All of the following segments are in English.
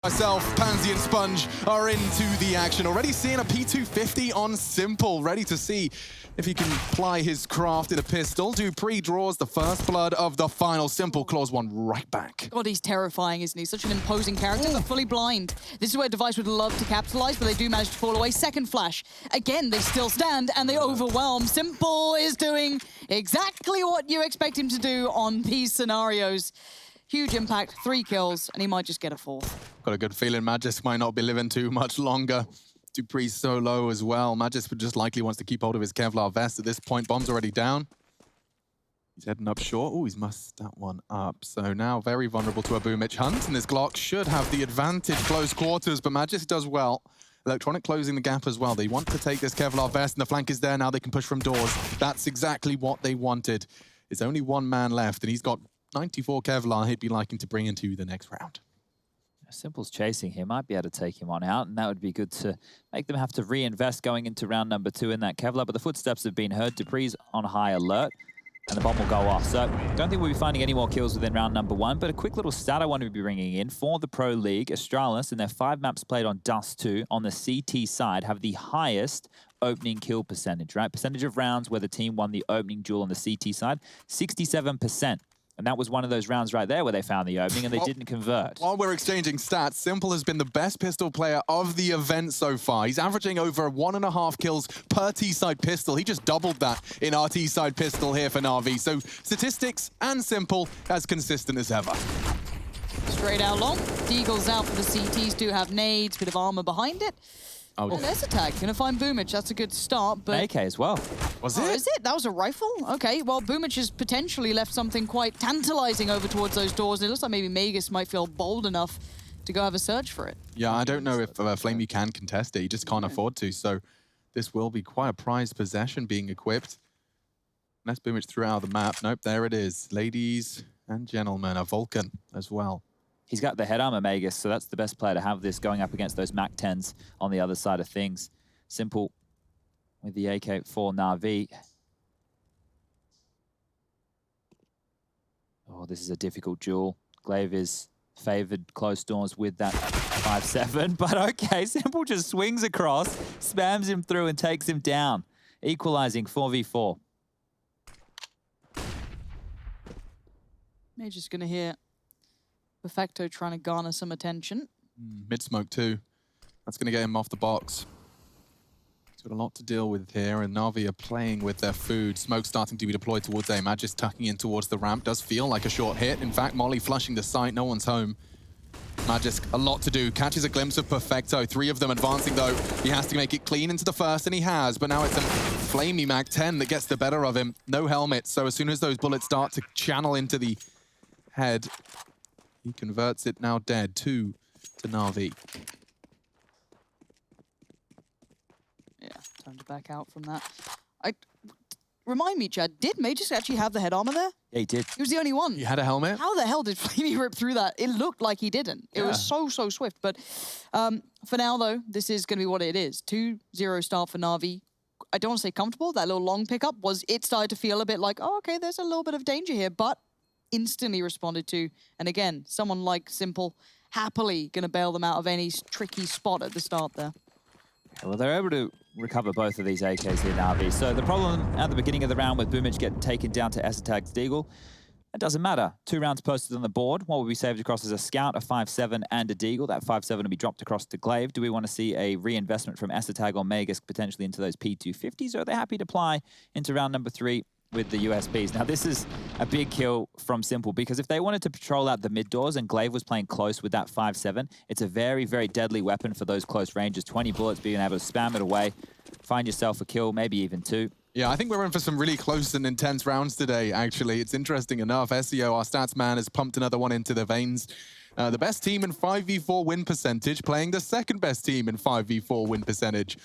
Myself, Pansy and Sponge are into the action. Already seeing a P250 on Simple, ready to see if he can ply his craft in a pistol. Dupree draws the first blood of the final. Simple claws one right back. God, he's terrifying, isn't he? Such an imposing character, but fully blind. This is where Device would love to capitalize, but they do manage to fall away. Second flash. Again, they still stand, and they overwhelm. Simple is doing exactly what you expect him to do on these scenarios. Huge impact, 3 kills, and he might just get a 4th. Got a good feeling Magis might not be living too much longer. Dupree's so low as well. Magis would just likely wants to keep hold of his Kevlar vest at this point. Bomb's already down. He's heading up short. Oh, he's mussed that one up. So now very vulnerable to a Boomich hunt, and this Glock should have the advantage close quarters, but Magis does well. Electronic closing the gap as well. They want to take this Kevlar vest, and the flank is there now. They can push from doors. That's exactly what they wanted. There's only one man left, and he's got 94 Kevlar he'd be liking to bring into the next round. Simple's chasing him, might be able to take him on out, and that would be good to make them have to reinvest going into round number 2 in that Kevlar, but the footsteps have been heard. Dupree's on high alert, and the bomb will go off. So don't think we'll be finding any more kills within round number 1, but a quick little stat I want to be bringing in for the Pro League. Astralis, in their 5 maps played on Dust2 on the CT side, have the highest opening kill percentage, right? Percentage of rounds where the team won the opening duel on the CT side, 67%. And that was one of those rounds right there where they found the opening and they didn't convert. While we're exchanging stats, Simple has been the best pistol player of the event so far. He's averaging over 1.5 kills per T-side pistol. He just doubled that in our T-side pistol here for Na'Vi. So statistics and Simple as consistent as ever. Straight out long. Deagle's out for the CTs, do have nades, bit of armor behind it. Oh, there's a tag. Gonna find Boomich. That's a good start, but... AK as well. Was it? Is it? That was a rifle? Okay, well, Boomich has potentially left something quite tantalizing over towards those doors. It looks like maybe Magus might feel bold enough to go have a search for it. Yeah, I don't know if Flamey can contest it. He just can't afford to, so this will be quite a prized possession being equipped. Unless Boomich threw out of the map. Nope, there it is. Ladies and gentlemen, a Vulcan as well. He's got the head armor, Magus, so that's the best player to have this going up against those Mac 10s on the other side of things. Simple with the AK for Na'Vi. Oh, this is a difficult duel. Glaive is favored close doors with that 5-7, but okay, Simple just swings across, spams him through and takes him down, equalizing 4v4. They're just gonna hear Perfecto trying to garner some attention. Mid-smoke too. That's going to get him off the box. He's got a lot to deal with here, and Na'Vi are playing with their food. Smoke starting to be deployed towards A. Magis tucking in towards the ramp. Does feel like a short hit. In fact, Molly flushing the site. No one's home. Magis, a lot to do. Catches a glimpse of Perfecto. 3 of them advancing, though. He has to make it clean into the first, and he has. But now it's a flamey Mac 10 that gets the better of him. No helmet, so as soon as those bullets start to channel into the head, he converts it now dead, 2 to Na'Vi. Yeah, time to back out from that. Remind me, Chad, did Magus actually have the head armor there? Yeah, he did. He was the only one. He had a helmet? How the hell did Flamey rip through that? It looked like he didn't. It was so swift. But for now, though, this is going to be what it is. 2-0 start for Na'Vi. I don't want to say comfortable. That little long pickup it started to feel a bit like, oh, okay, there's a little bit of danger here. But instantly responded to, and again, someone like Simple happily going to bail them out of any tricky spot at the start there. Well, they're able to recover both of these AKs here, Na'Vi. So the problem at the beginning of the round with Boomich getting taken down to Esatag's Deagle, it doesn't matter. 2 rounds posted on the board. What will be saved across is a Scout, a 5-7, and a Deagle. That 5-7 will be dropped across to Glaive. Do we want to see a reinvestment from Esatag or Magus potentially into those P250s, or are they happy to ply into round number 3 with the USPs? Now, this is a big kill from Simple, because if they wanted to patrol out the mid doors and Glaive was playing close with that 5-7, it's a very, very deadly weapon for those close ranges. 20 bullets, being able to spam it away, find yourself a kill, maybe even 2. Yeah, I think we're in for some really close and intense rounds today, actually. It's interesting enough. SEO, our stats man, has pumped another one into the veins. The best team in 5v4 win percentage, playing the second best team in 5v4 win percentage.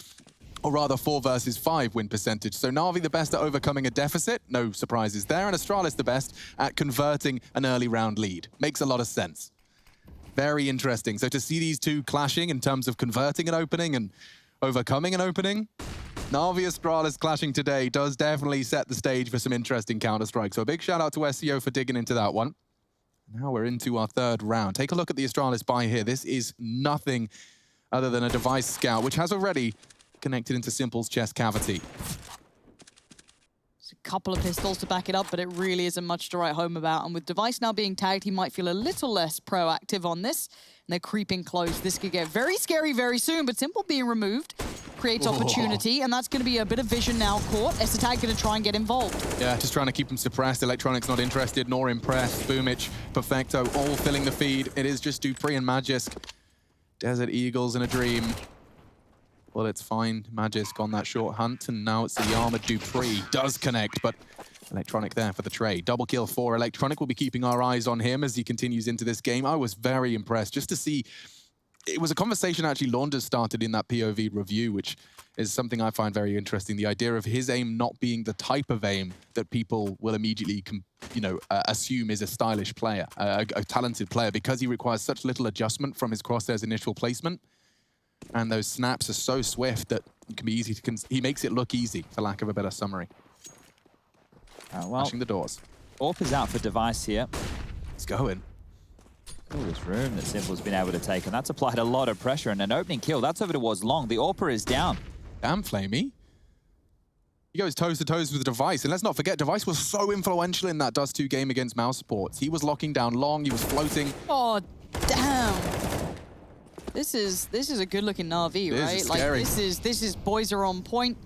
Or rather, 4 versus 5 win percentage. So Na'Vi the best at overcoming a deficit, no surprises there, and Astralis the best at converting an early round lead. Makes a lot of sense. Very interesting. So to see these two clashing in terms of converting an opening and overcoming an opening, Na'Vi Astralis clashing today does definitely set the stage for some interesting Counter-Strike. So a big shout out to SEO for digging into that one. Now we're into our third round. Take a look at the Astralis buy here. This is nothing other than a device scout, which has already connected into Simple's chest cavity. There's a couple of pistols to back it up, but it really isn't much to write home about. And with Device now being tagged, he might feel a little less proactive on this. And they're creeping close. This could get very scary very soon, but Simple being removed creates opportunity, and that's going to be a bit of vision now caught. Esatag going to try and get involved. Yeah, just trying to keep him suppressed. Electronic's not interested nor impressed. Boomich, Perfecto, all filling the feed. It is just dupreeh and Magisk. Desert Eagles in a dream. Well, it's fine. Magisk on that short hunt, and now it's the armored dupreeh. Does connect, but Electronic there for the trade. Double kill for Electronic. We'll be keeping our eyes on him as he continues into this game. I was very impressed just to see. It was a conversation actually Launders started in that POV review, which is something I find very interesting. The idea of his aim not being the type of aim that people will immediately, assume is a stylish player, a talented player, because he requires such little adjustment from his crosshair's initial placement. And those snaps are so swift that it can be easy to... he makes it look easy, for lack of a better summary. Flashing the doors. AWP is out for Device here. It's going. All this room that Simple's been able to take, and that's applied a lot of pressure. And an opening kill, that's over towards Long. The AWPer is down. Damn, Flamey. He goes toes-to-toes with the Device. And let's not forget, Device was so influential in that Dust2 game against Mouse Supports. He was locking down Long, he was floating. Oh, damn. This is a good-looking Na'Vi, right? This is scary. This is boys are on point.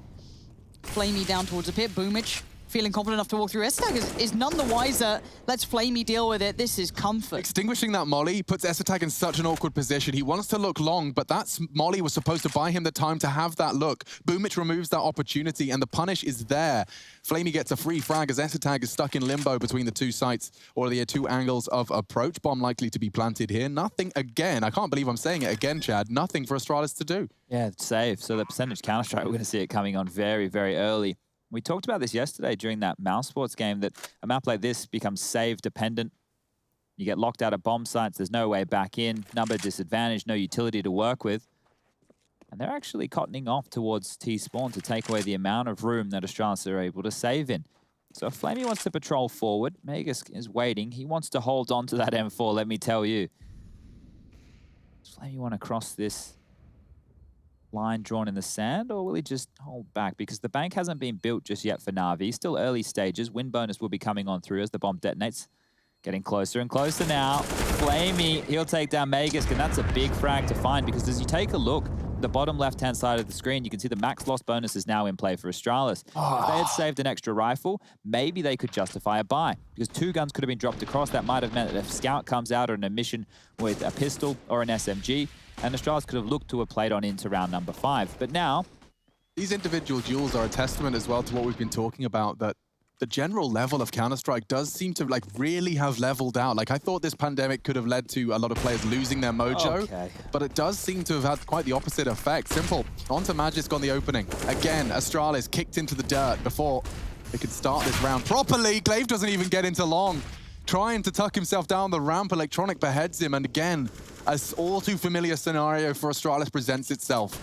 Flamey down towards the pit. Boomich feeling confident enough to walk through. Esatag is none the wiser. Let's Flamey deal with it. This is comfort. Extinguishing that molly puts Esatag in such an awkward position. He wants to look long, but that molly was supposed to buy him the time to have that look. Boomich removes that opportunity, and the punish is there. Flamey gets a free frag as Esatag is stuck in limbo between the two sites, or the two angles of approach. Bomb likely to be planted here. Nothing again. I can't believe I'm saying it again, Chad. Nothing for Astralis to do. Yeah, it's safe. So the percentage Counter-Strike, we're going to see it coming on very, very early. We talked about this yesterday during that Mouse Sports game, that a map like this becomes save dependent. You get locked out of bomb sites, there's no way back in, number disadvantage, no utility to work with. And they're actually cottoning off towards T-Spawn to take away the amount of room that Astralis are able to save in. So if Flamey wants to patrol forward, Magus is waiting. He wants to hold on to that M4, let me tell you. Does Flamey want to cross this line drawn in the sand, or will he just hold back? Because the bank hasn't been built just yet for Na'Vi. Still early stages. Win bonus will be coming on through as the bomb detonates. Getting closer and closer now. Flamey, he'll take down Magus, and that's a big frag to find, because as you take a look, the bottom left-hand side of the screen, you can see the max loss bonus is now in play for Astralis. If they had saved an extra rifle, maybe they could justify a buy, because 2 guns could have been dropped across. That might have meant that if Scout comes out on a mission with a pistol or an SMG, and Astralis could have looked to have played on into round number 5. But now... these individual duels are a testament as well to what we've been talking about, that the general level of Counter-Strike does seem to really have leveled out. I thought this pandemic could have led to a lot of players losing their mojo, but it does seem to have had quite the opposite effect. Simple, onto Magisk on the opening. Again, Astralis kicked into the dirt before they could start this round properly. Glaive doesn't even get into Long. Trying to tuck himself down the ramp, Electronic beheads him, and again, an all too familiar scenario for Astralis presents itself.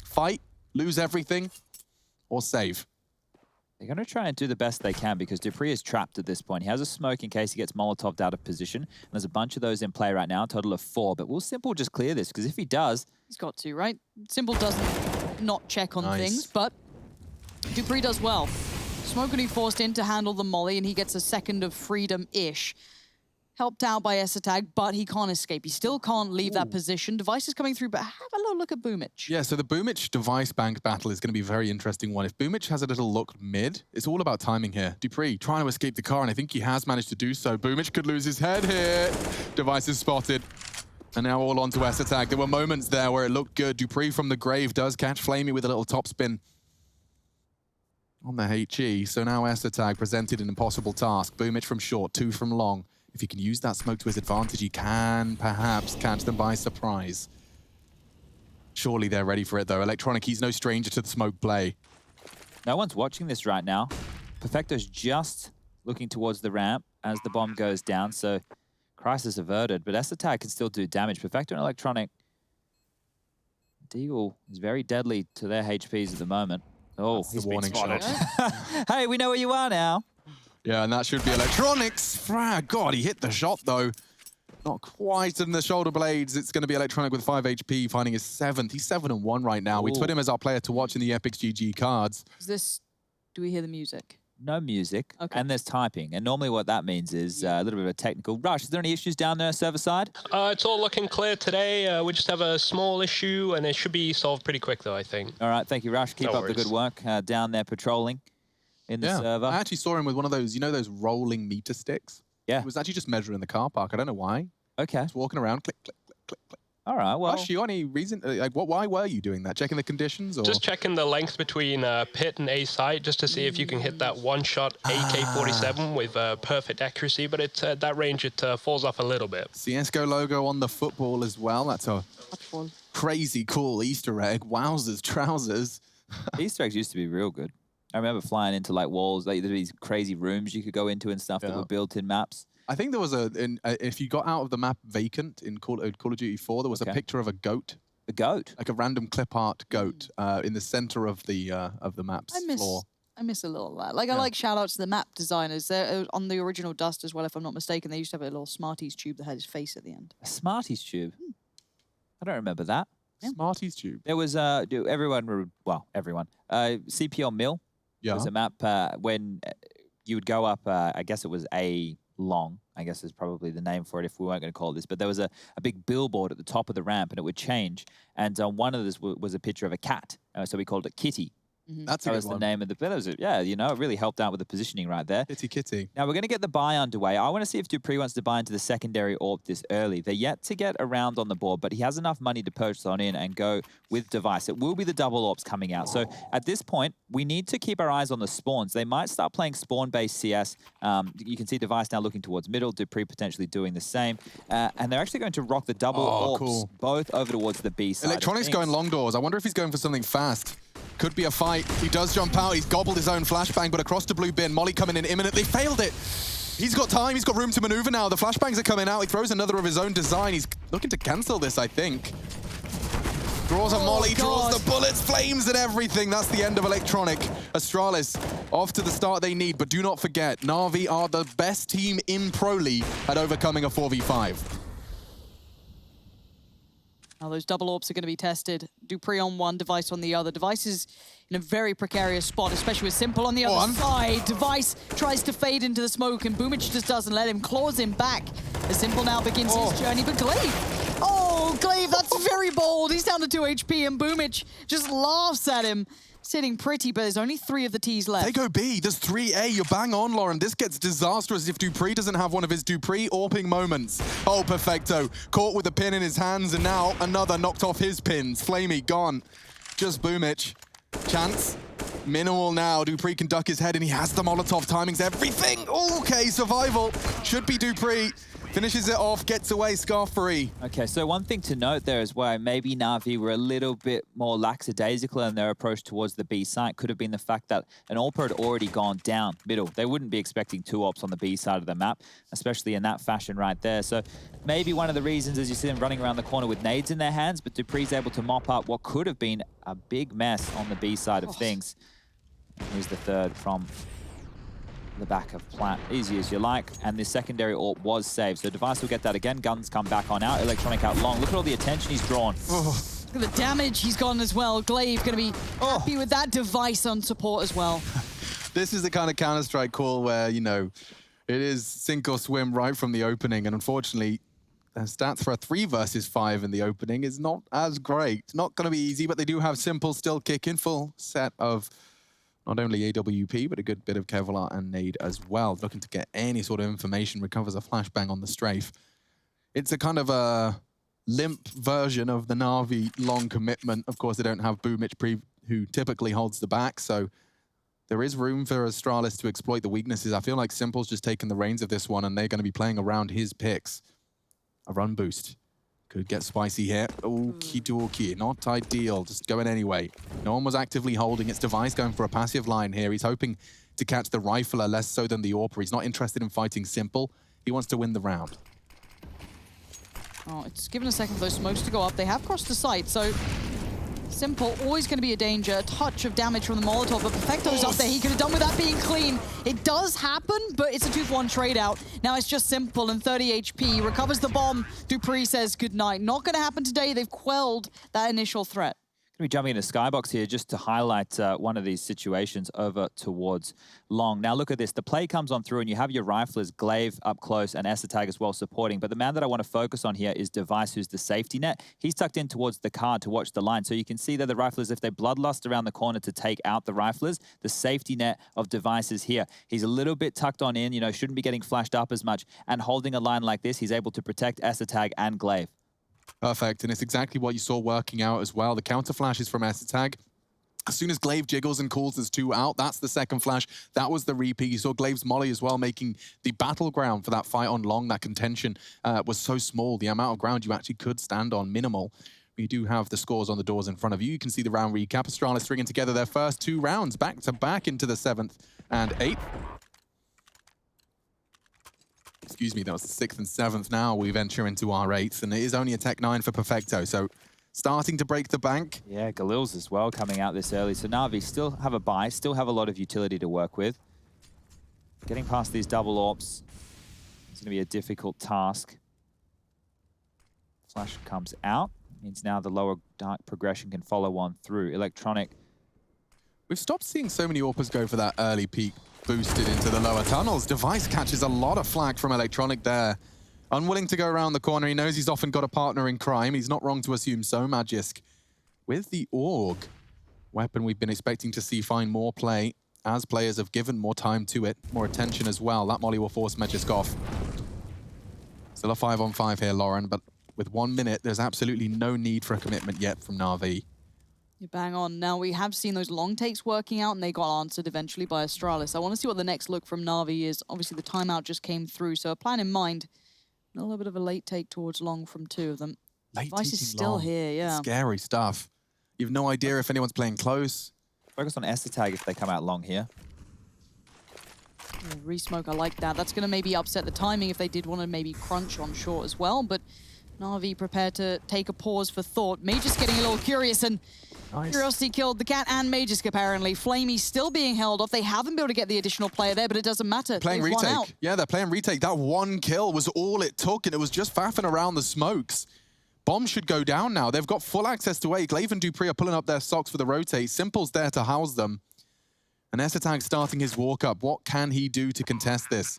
Fight, lose everything, or save. They're going to try and do the best they can, because dupreeh is trapped at this point. He has a smoke in case he gets Molotov'd out of position. And there's a bunch of those in play right now, a total of 4. But will Simple just clear this? Because if he does... he's got to, right? Simple doesn't not check on things, but dupreeh does well. Smoke going to be forced in to handle the molly, and he gets a second of freedom-ish. Helped out by Esatag, but he can't escape. He still can't leave that position. Device is coming through, but have a little look at Boomich. Yeah, so the Boomich-Device bank battle is going to be a very interesting one. If Boomich has a little look mid, it's all about timing here. dupreeh trying to escape the car, and I think he has managed to do so. Boomich could lose his head here. Device is spotted. And now all onto Esatag. There were moments there where it looked good. dupreeh from the grave does catch Flamey with a little topspin on the HE. So now Esatag presented an impossible task. Boomich from short, 2 from long. If he can use that smoke to his advantage, he can perhaps catch them by surprise. Surely they're ready for it, though. Electronic, he's no stranger to the smoke play. No one's watching this right now. Perfecto's just looking towards the ramp as the bomb goes down, so crisis averted. But Esatag can still do damage. Perfecto and Electronic. Deagle is very deadly to their HPs at the moment. Oh, he's been spotted. Hey, we know where you are now. Yeah, and that should be electronics. Frag. God, he hit the shot though. Not quite in the shoulder blades. It's going to be electronic with 5 HP, finding his 7th. He's 7-1 right now. Ooh. We put him as our player to watch in the Epic's GG cards. Is this? Do we hear the music? No music, okay. And there's typing. And normally what that means is a little bit of a technical rush. Is there any issues down there server side? It's all looking clear today. We just have a small issue, and it should be solved pretty quick, though, I think. All right, thank you, Rush. Keep up the good work down there patrolling in the server. I actually saw him with one of those, you know, those rolling meter sticks? Yeah. He was actually just measuring the car park. I don't know why. Okay. Just walking around, click, click, click, click, click. All right, well... Rush, you got any reason, like, why were you doing that? Checking the conditions, or? Just checking the length between pit and A site, just to see if you can hit that one-shot AK-47 with perfect accuracy, but it's at that range, it falls off a little bit. CSGO logo on the football as well. That's a crazy cool Easter egg. Wowzers, trousers. Easter eggs used to be real good. I remember flying into, like, walls, like, there were these crazy rooms you could go into and stuff that were built in maps. I think there was if you got out of the map vacant in Call of Duty 4, there was a picture of a goat. A goat? Like a random clip art goat in the center of the map's floor. I miss a little of that. Like, I like shout outs to the map designers. They're on the original Dust as well, if I'm not mistaken. They used to have a little Smarties tube that had his face at the end. A Smarties tube? I don't remember that. Yeah. Smarties tube. There was, everyone, CPL Mill. Yeah. It was a map when you would go up, I guess it was A long, I guess is probably the name for it if we weren't going to call it this, but there was a big billboard at the top of the ramp and it would change. And one of this was a picture of a cat. So we called it Kitty. That's that was the name of the was it? Yeah, you know, it really helped out with the positioning right there. Kitty. Now we're going to get the buy underway. I want to see if dupreeh wants to buy into the secondary AWP this early. They're yet to get around on the board, but he has enough money to purchase on in and go with device. It will be the double AWPs coming out. So at this point, we need to keep our eyes on the spawns. They might start playing spawn-based CS. You can see device now looking towards middle, dupreeh potentially doing the same. And they're actually going to rock the double AWPs both over towards the B side. Electronics going long doors. I wonder if he's going for something fast. Could be a fight. He does jump out. He's gobbled his own flashbang, but across to blue bin. Molly coming in imminently. Failed it. He's got time. He's got room to maneuver now. The flashbangs are coming out. He throws another of his own design. He's looking to cancel this, I think. Draws a Molly, draws the bullets, flames and everything. That's the end of Electronic. Astralis off to the start they need, but do not forget, Na'Vi are the best team in Pro League at overcoming a 4v5. Now those double AWPs are going to be tested. dupreeh on one, Device on the other. Device is in a very precarious spot, especially with Simple on the other side. Device tries to fade into the smoke, and Boomich just doesn't let him, claws him back. As Simple now begins his journey, but Glaive! Oh, Glaive, that's very bold. He's down to 2 HP, and Boomich just laughs at him. Sitting pretty, but there's only 3 of the T's left. They go B. There's 3A. You're bang on, Lauren. This gets disastrous if dupreeh doesn't have one of his dupreeh AWPing moments. Oh, perfecto. Caught with a pin in his hands, and now another knocked off his pins. Flamey gone. Just Boomich. Chance. Minimal now. dupreeh can duck his head, and he has the Molotov. Timing's everything. Okay, survival. Should be dupreeh. Finishes it off, gets away, scarf free. Okay, so one thing to note there is why maybe Na'Vi were a little bit more lackadaisical in their approach towards the B site. Could have been the fact that an AWPer had already gone down middle. They wouldn't be expecting 2 AWPs on the B side of the map, especially in that fashion right there. So maybe one of the reasons is you see them running around the corner with nades in their hands, but dupreeh's able to mop up what could have been a big mess on the B side of things. Here's the third from the back of plant, easy as you like, and the secondary AWP was saved. So Device will get that again. Guns come back on out. Electronic out long. Look at all the attention he's drawn. Look at the damage he's gotten as well. Glaive going to be happy with that. Device on support as well. This is the kind of Counter-Strike call where, you know, it is sink or swim right from the opening, and unfortunately, the stats for a 3 versus 5 in the opening is not as great. Not going to be easy, but they do have Simple still kicking. Full set of not only AWP, but a good bit of Kevlar and nade as well. Looking to get any sort of information, recovers a flashbang on the strafe. It's a kind of a limp version of the Na'Vi long commitment. Of course, they don't have Boomich, who typically holds the back, so there is room for Astralis to exploit the weaknesses. I feel like Simple's just taken the reins of this one, and they're going to be playing around his picks. A run boost. Could get spicy here. Okie dokie, not ideal, just going anyway. No one was actively holding. It's Device going for a passive line here. He's hoping to catch the rifler, less so than the AWPer. He's not interested in fighting Simple. He wants to win the round. Oh, it's given a second for those smokes to go up. They have crossed the site, so Simple, always going to be a danger. A touch of damage from the Molotov, but Perfecto's up there. He could have done with that being clean. It does happen, but it's a 2-for-1 trade out. Now it's just Simple and 30 HP. Recovers the bomb. Dupree says goodnight. Not going to happen today. They've quelled that initial threat. Going to be jumping into Skybox here just to highlight one of these situations over towards Long. Now look at this. The play comes on through and you have your riflers, Glaive up close and Esatag as well supporting. But the man that I want to focus on here is Device, who's the safety net. He's tucked in towards the card to watch the line. So you can see that the riflers, if they bloodlust around the corner to take out the riflers, the safety net of Device is here. He's a little bit tucked on in, you know, shouldn't be getting flashed up as much. And holding a line like this, he's able to protect Esatag and Glaive. Perfect, and it's exactly what you saw working out as well. The counter flashes from Esatag. As soon as Glaive jiggles and calls his 2 out, that's the second flash. That was the repeat. You saw Glaive's molly as well, making the battleground for that fight on Long. That contention was so small. The amount of ground you actually could stand on, minimal. We do have the scores on the doors in front of you. You can see the round recap. Astralis stringing together their first 2 rounds back-to-back into the 7th and 8th. Excuse me, that was the 6th and 7th. Now we venture into our 8th, and it is only a Tech 9 for Perfecto, so starting to break the bank. Yeah, Galil's as well coming out this early. So Na'Vi still have a buy, still have a lot of utility to work with. Getting past these double AWPs is going to be a difficult task. Flash comes out. Means now the lower dark progression can follow on through. Electronic. We've stopped seeing so many AWPers go for that early peak boosted into the lower tunnels. Device catches a lot of flack from Electronic there. Unwilling to go around the corner. He knows he's often got a partner in crime. He's not wrong to assume so. Magisk with the AUG weapon we've been expecting to see find more play as players have given more time to it, more attention as well. That molly will force Magisk off. Still a 5-on-5 here, Lauren, but with 1 minute, there's absolutely no need for a commitment yet from Na'Vi. You bang on. Now, we have seen those long takes working out, and they got answered eventually by Astralis. I want to see what the next look from Na'Vi is. Obviously, the timeout just came through, so a plan in mind. A little bit of a late take towards Long from 2 of them. Device is still here, yeah. Scary stuff. You have no idea if anyone's playing close. Focus on Esatag if they come out Long here. Yeah, re-smoke, I like that. That's going to maybe upset the timing if they did want to maybe crunch on short as well, but Na'Vi prepared to take a pause for thought. Magisk getting a little curious, and Curiosity killed the cat and Magisk apparently. Flamey still being held off. They haven't been able to get the additional player there, but it doesn't matter. Playing retake. Yeah, they're playing retake. That 1 kill was all it took, and it was just faffing around the smokes. Bomb should go down now. They've got full access to A. Glaive and Dupree are pulling up their socks for the rotate. Simple's there to house them. And Esatag starting his walk up. What can he do to contest this?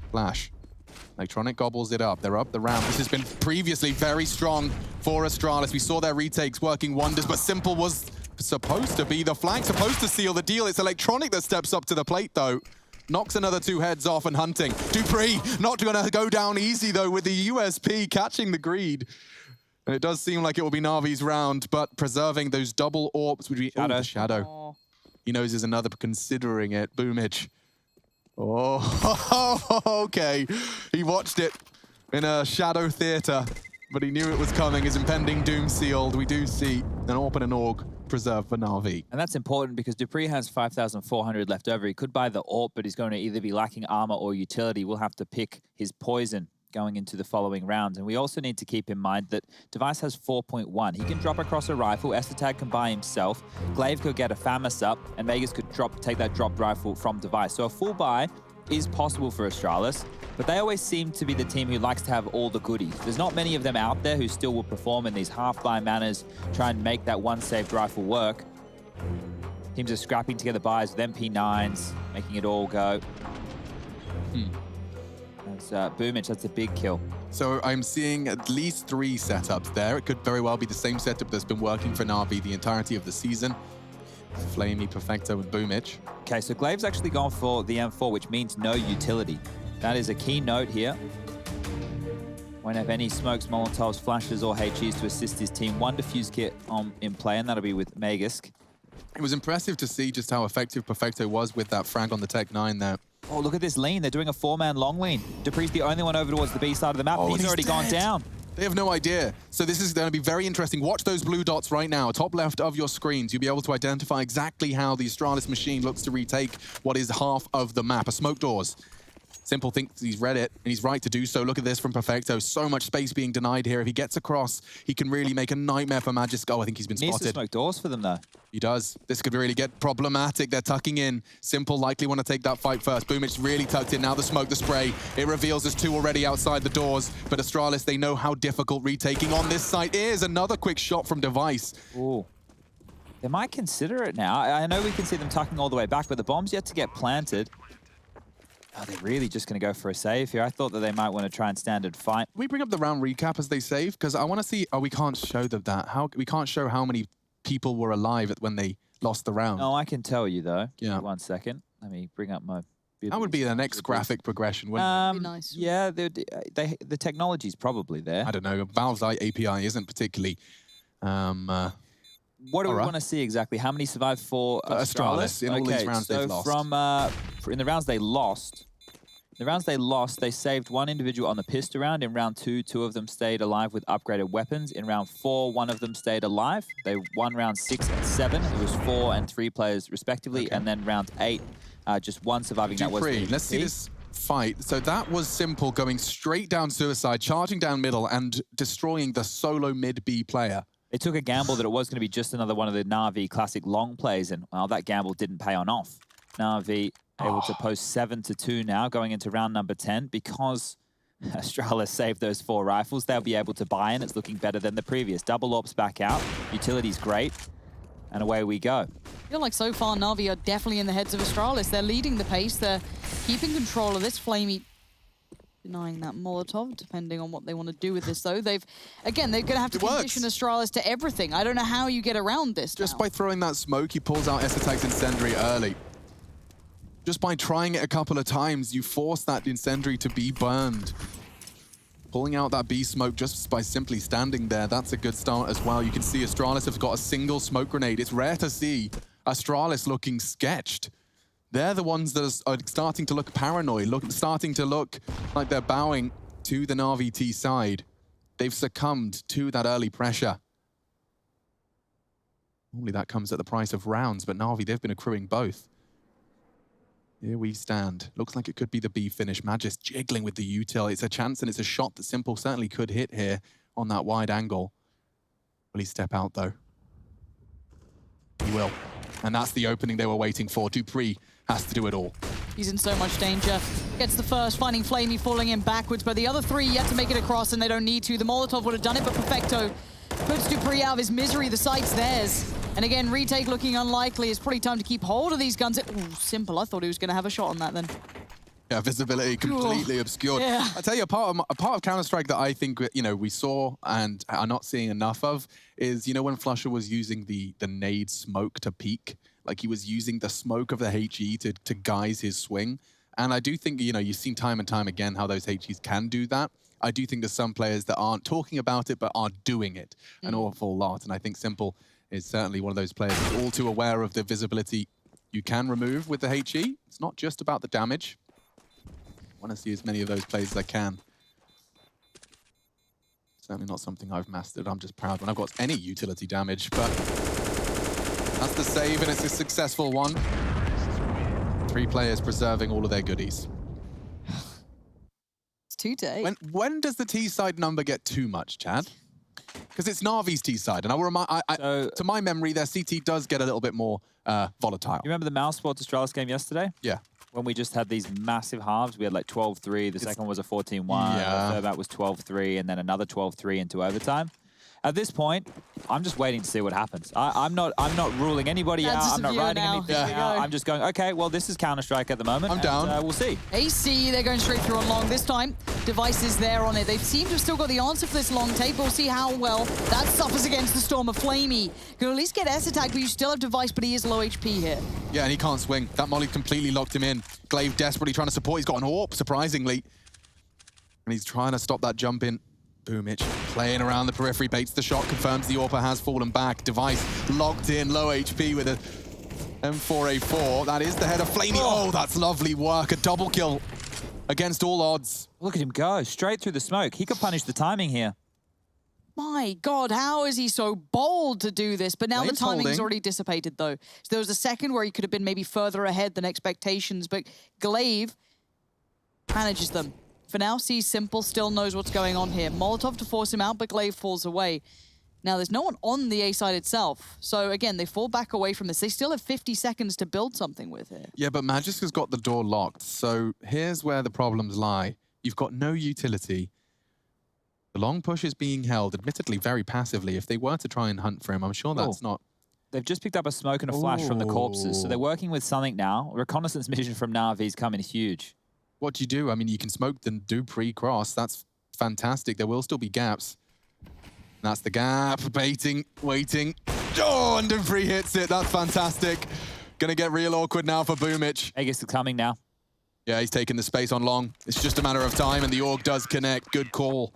Flash. Electronic gobbles it up. They're up the ramp. This has been previously very strong for Astralis. We saw their retakes working wonders, but Simple was supposed to be the flank, supposed to seal the deal. It's Electronic that steps up to the plate, though. Knocks another 2 heads off and hunting. Dupree not going to go down easy, though, with the USP catching the greed. And it does seem like it will be Na'Vi's round, but preserving those double AWPs would be... Shadow. Oh, the Shadow. Oh. He knows there's another considering it. Boomage. Oh, okay. He watched it in a Shadow theater, but he knew it was coming. His impending doom sealed. We do see an AWP and an AUG preserved for Na'Vi. And that's important because Dupree has 5,400 left over. He could buy the AWP, but he's going to either be lacking armor or utility. We'll have to pick his poison going into the following rounds. And we also need to keep in mind that Device has 4.1. He can drop across a rifle. Esatag can buy himself. Glaive could get a FAMAS up, and Vegas could take that dropped rifle from Device. So a full buy is possible for Astralis, but they always seem to be the team who likes to have all the goodies. There's not many of them out there who still will perform in these half-buy manners, try and make that one saved rifle work. Teams are scrapping together buys with MP9s, making it all go. That's Boomage, that's a big kill. So I'm seeing at least 3 setups there. It could very well be the same setup that's been working for Na'Vi the entirety of the season. Flamey, Perfecto, and Boomage. Okay, so Glaive's actually gone for the M4, which means no utility. That is a key note here. Won't have any smokes, Molotovs, flashes, or HEs to assist his team. 1 defuse kit in play, and that'll be with Magisk. It was impressive to see just how effective Perfecto was with that frag on the Tech 9 there. Oh, look at this lean. They're doing a 4-man long lean. Dupree's the only one over towards the B side of the map. He's already gone down. They have no idea. So this is going to be very interesting. Watch those blue dots right now, top left of your screens. You'll be able to identify exactly how the Astralis machine looks to retake what is half of the map. A smoke doors. Simple thinks he's read it, and he's right to do so. Look at this from Perfecto. So much space being denied here. If he gets across, he can really make a nightmare for Magisk. Oh, I think he's been Needs spotted. to smoke doors for them, though. He does. This could really get problematic. They're tucking in. Simple likely want to take that fight first. Boomich really tucked in. Now the smoke, the spray. It reveals there's two already outside the doors. But Astralis, they know how difficult retaking on this site is. Another quick shot from Device. Ooh. They might consider it now. I know we can see them tucking all the way back, but the bomb's yet to get planted. Are they really just going to go for a save here? I thought that they might want to try and standard fight. Can we bring up the round recap as they save? Because I want to see... Oh, we can't show them that. We can't show how many people were alive when they lost the round. Oh, I can tell you, though. Yeah. 1 second. Let me bring up my... That would be the next graphic progression, wouldn't it? Be nice. Yeah, the technology's probably there. I don't know. Valve's API isn't particularly... What do we want to see exactly? How many survived for Astralis in all these rounds so they've lost? In the rounds they lost, they saved one individual on the pistol round. In round 2, 2 of them stayed alive with upgraded weapons. In round 4, 1 of them stayed alive. They won round 6 and 7. It was 4 and 3 players respectively. Okay. And then round 8, just one surviving. That was the Let's see this fight. So that was Simple going straight down suicide, charging down middle and destroying the solo mid B player. They took a gamble that it was going to be just another one of the Na'Vi classic long plays, and well, that gamble didn't pay off. Na'Vi able to post 7-2 now, going into round number 10, because Astralis saved those 4 rifles. They'll be able to buy in. It's looking better than the previous. Double AWPs back out. Utility's great. And away we go. I feel like so far Na'Vi are definitely in the heads of Astralis. They're leading the pace. They're keeping control of this. Flamey denying that Molotov, depending on what they want to do with this, though. They're going to have to condition Astralis to everything. I don't know how you get around this Just by throwing that smoke, he pulls out Esatag's Incendiary early. Just by trying it a couple of times, you force that Incendiary to be burned. Pulling out that B smoke just by simply standing there, that's a good start as well. You can see Astralis have got a single smoke grenade. It's rare to see Astralis looking sketched. They're the ones that are starting to look paranoid, starting to look like they're bowing to the Na'Vi T side. They've succumbed to that early pressure. Normally that comes at the price of rounds, but Na'Vi, they've been accruing both. Here we stand. Looks like it could be the B finish. Magisk jiggling with the util. It's a chance and it's a shot that Simple certainly could hit here on that wide angle. Will he step out though? He will. And that's the opening they were waiting for. Dupree has to do it all. He's in so much danger. Gets the first, finding Flamey falling in backwards, but the other 3 yet to make it across and they don't need to. The Molotov would have done it, but Perfecto puts Dupree out of his misery. The site's theirs. And again, retake looking unlikely. It's probably time to keep hold of these guns. Ooh, Simple. I thought he was going to have a shot on that then. Yeah, visibility completely obscured. Yeah. I tell you, a part of Counter-Strike that I think we saw and are not seeing enough of is when Flusher was using the nade smoke to peek, like he was using the smoke of the HE to guise his swing. And I do think you've seen time and time again how those HEs can do that. I do think there's some players that aren't talking about it but are doing it an awful lot. And I think Simple is certainly one of those players who's all too aware of the visibility you can remove with the HE. It's not just about the damage. I want to see as many of those plays as I can. Certainly not something I've mastered. I'm just proud when I've got any utility damage, but that's the save and it's a successful one. 3 players preserving all of their goodies. It's 2-8. When does the T side number get too much, Chad? Because it's Na'Vi's T side, and to my memory, their CT does get a little bit more volatile. You remember the Mouse Sports Astralis game yesterday? Yeah. When we just had these massive halves, we had like 12-3, the second was a 14-1, the third back was 12-3, and then another 12-3 into overtime. At this point, I'm just waiting to see what happens. I'm not ruling anybody out. I'm not writing anything out. I'm just going, okay, well, this is Counter-Strike at the the moment. down. We'll see. AC, they're going straight through on long. This time, Device is there on it. They seem to have still got the answer for this long tape. We'll see how well that suffers against the Storm of Flamey. Can at least get Esatag, but you still have Device, but he is low HP here. Yeah, and he can't swing. That molly completely locked him in. Glaive desperately trying to support. He's got an AWP, surprisingly. And he's trying to stop that jump in. Boomich playing around the periphery, baits the shot, confirms the AWP has fallen back. Device locked in, low HP with a M4A4. That is the head of Flamey. Oh, that's lovely work. A double kill against all odds. Look at him go, straight through the smoke. He could punish the timing here. My God, how is he so bold to do this? But now Flame's the timing's holding. already dissipated, though. So there was a second where he could have been maybe further ahead than expectations, but Glaive manages them. For now, sees Simple, still knows what's going on here. Molotov to force him out, but Glaive falls away. Now, there's no one on the A side itself. So again, they fall back away from this. They still have 50 seconds to build something with it. Yeah, but Magisk has got the door locked. So here's where the problems lie. You've got no utility. The long push is being held, admittedly very passively. If they were to try and hunt for him, I'm sure that's not... They've just picked up a smoke and a flash from the corpses. So they're working with something now. A reconnaissance mission from Na'Vi's coming huge. What do you do? I mean, you can smoke the do pre-cross. That's fantastic. There will still be gaps. That's the gap. Baiting, waiting. Oh, and Dupree hits it. That's fantastic. Gonna get real awkward now for Boomich. Aegis is coming now. Yeah, he's taking the space on long. It's just a matter of time, and the Org does connect. Good call.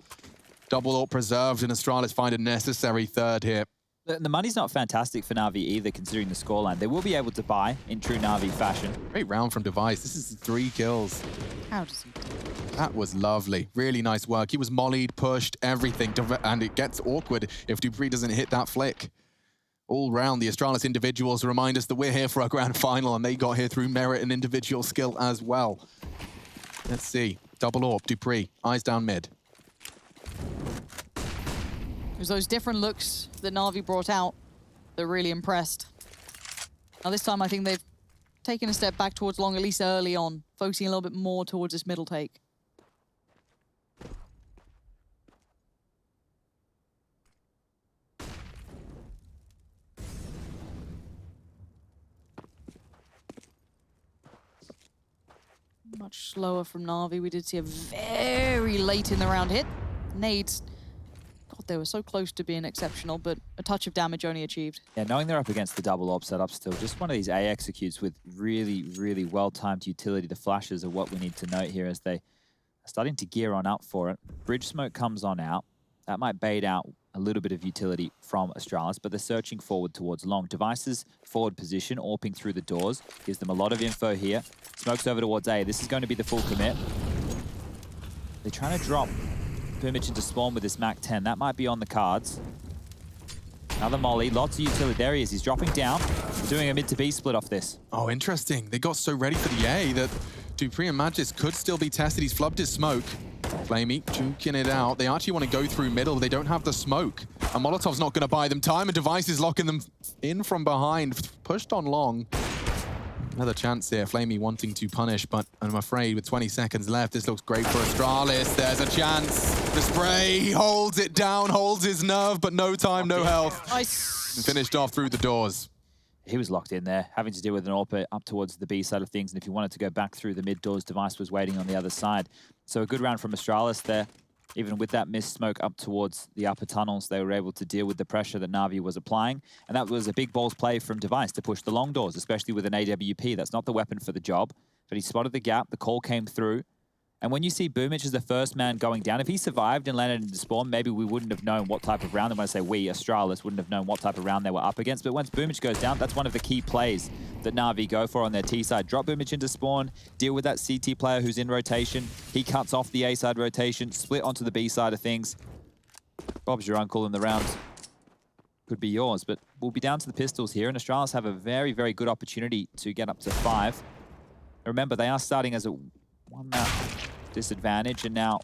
Double ult preserved, and Astralis find a necessary third here. The money's not fantastic for Na'Vi either, considering the scoreline. They will be able to buy in true Na'Vi fashion. Great round from Device. This is 3 kills. How does he do it? That was lovely. Really nice work. He was mollied, pushed, everything. And it gets awkward if Dupree doesn't hit that flick. All round, the Astralis individuals remind us that we're here for our grand final, and they got here through merit and individual skill as well. Let's see. Double AWP, Dupree. Eyes down mid. It was those different looks that Na'Vi brought out that really impressed. Now this time I think they've taken a step back towards long, at least early on, focusing a little bit more towards this middle take. Much slower from Na'Vi. We did see a very late in the round hit. Nades. God, they were so close to being exceptional, but a touch of damage only achieved. Yeah, knowing they're up against the double AWP setup still, just one of these A executes with really, really well-timed utility. The flashes are what we need to note here as they are starting to gear on up for it. Bridge smoke comes on out. That might bait out a little bit of utility from Astralis, but they're searching forward towards long. Devices forward position, AWPing through the doors. Gives them a lot of info here. Smokes over towards A. This is going to be the full commit. They're trying to drop Boomich into spawn with this MAC-10. That might be on the cards. Another molly, lots of utility. There he is, he's dropping down. We're doing a mid to B split off this. Oh, interesting. They got so ready for the A that Dupree and Magisk could still be tested. He's flubbed his smoke. Flamey juking it out. They actually want to go through middle. They don't have the smoke. And Molotov's not going to buy them time. And Device is locking them in from behind. Pushed on long. Another chance here. Flamey wanting to punish, but I'm afraid with 20 seconds left, this looks great for Astralis. There's a chance. The spray, he holds it down, holds his nerve, but no time, no health. Nice. And finished off through the doors. He was locked in there, having to deal with an AWP up towards the B side of things. And if he wanted to go back through the mid doors, Device was waiting on the other side. So a good round from Astralis there. Even with that mist smoke up towards the upper tunnels, they were able to deal with the pressure that Na'Vi was applying. And that was a big balls play from Device to push the long doors, especially with an AWP. That's not the weapon for the job. But he spotted the gap, the call came through. And when you see Boomich as the first man going down, if he survived and landed into spawn, maybe we wouldn't have known what type of round, and when I say we, Astralis wouldn't have known what type of round they were up against. But once Boomich goes down, that's one of the key plays that Na'Vi go for on their T side. Drop Boomich into spawn, deal with that CT player who's in rotation. He cuts off the A side rotation, split onto the B side of things. Bob's your uncle, and the round could be yours. But we'll be down to the pistols here, and Astralis have a very, very good opportunity to get up to 5. Remember, they are starting as a one-map disadvantage, and now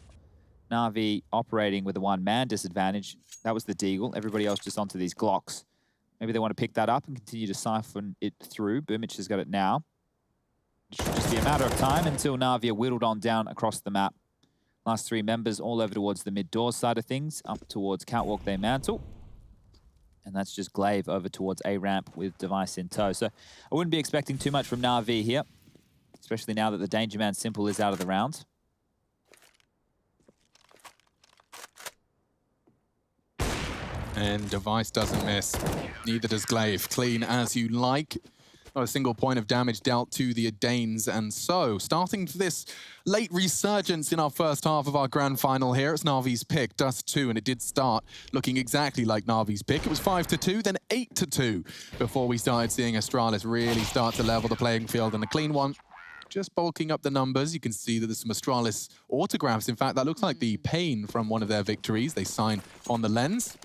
Na'Vi operating with a one-man disadvantage. That was the Deagle. Everybody else just onto these Glocks. Maybe they want to pick that up and continue to siphon it through. Boomich has got it now. It should just be a matter of time until Na'Vi are whittled on down across the map. Last 3 members all over towards the mid-door side of things, up towards Catwalk they mantle. And that's just Glaive over towards A-ramp with Device in tow. So I wouldn't be expecting too much from Na'Vi here, especially now that the Danger Man Simple is out of the round. And Device doesn't miss. Neither does Glaive. Clean as you like. Not a single point of damage dealt to the Danes. And so, starting this late resurgence in our first half of our grand final here, it's Na'Vi's pick, Dust2, and it did start looking exactly like Na'Vi's pick. It was 5-2, then 8-2, before we started seeing Astralis really start to level the playing field. And a clean one, just bulking up the numbers. You can see that there's some Astralis autographs. In fact, that looks like the pain from one of their victories. They signed on the lens.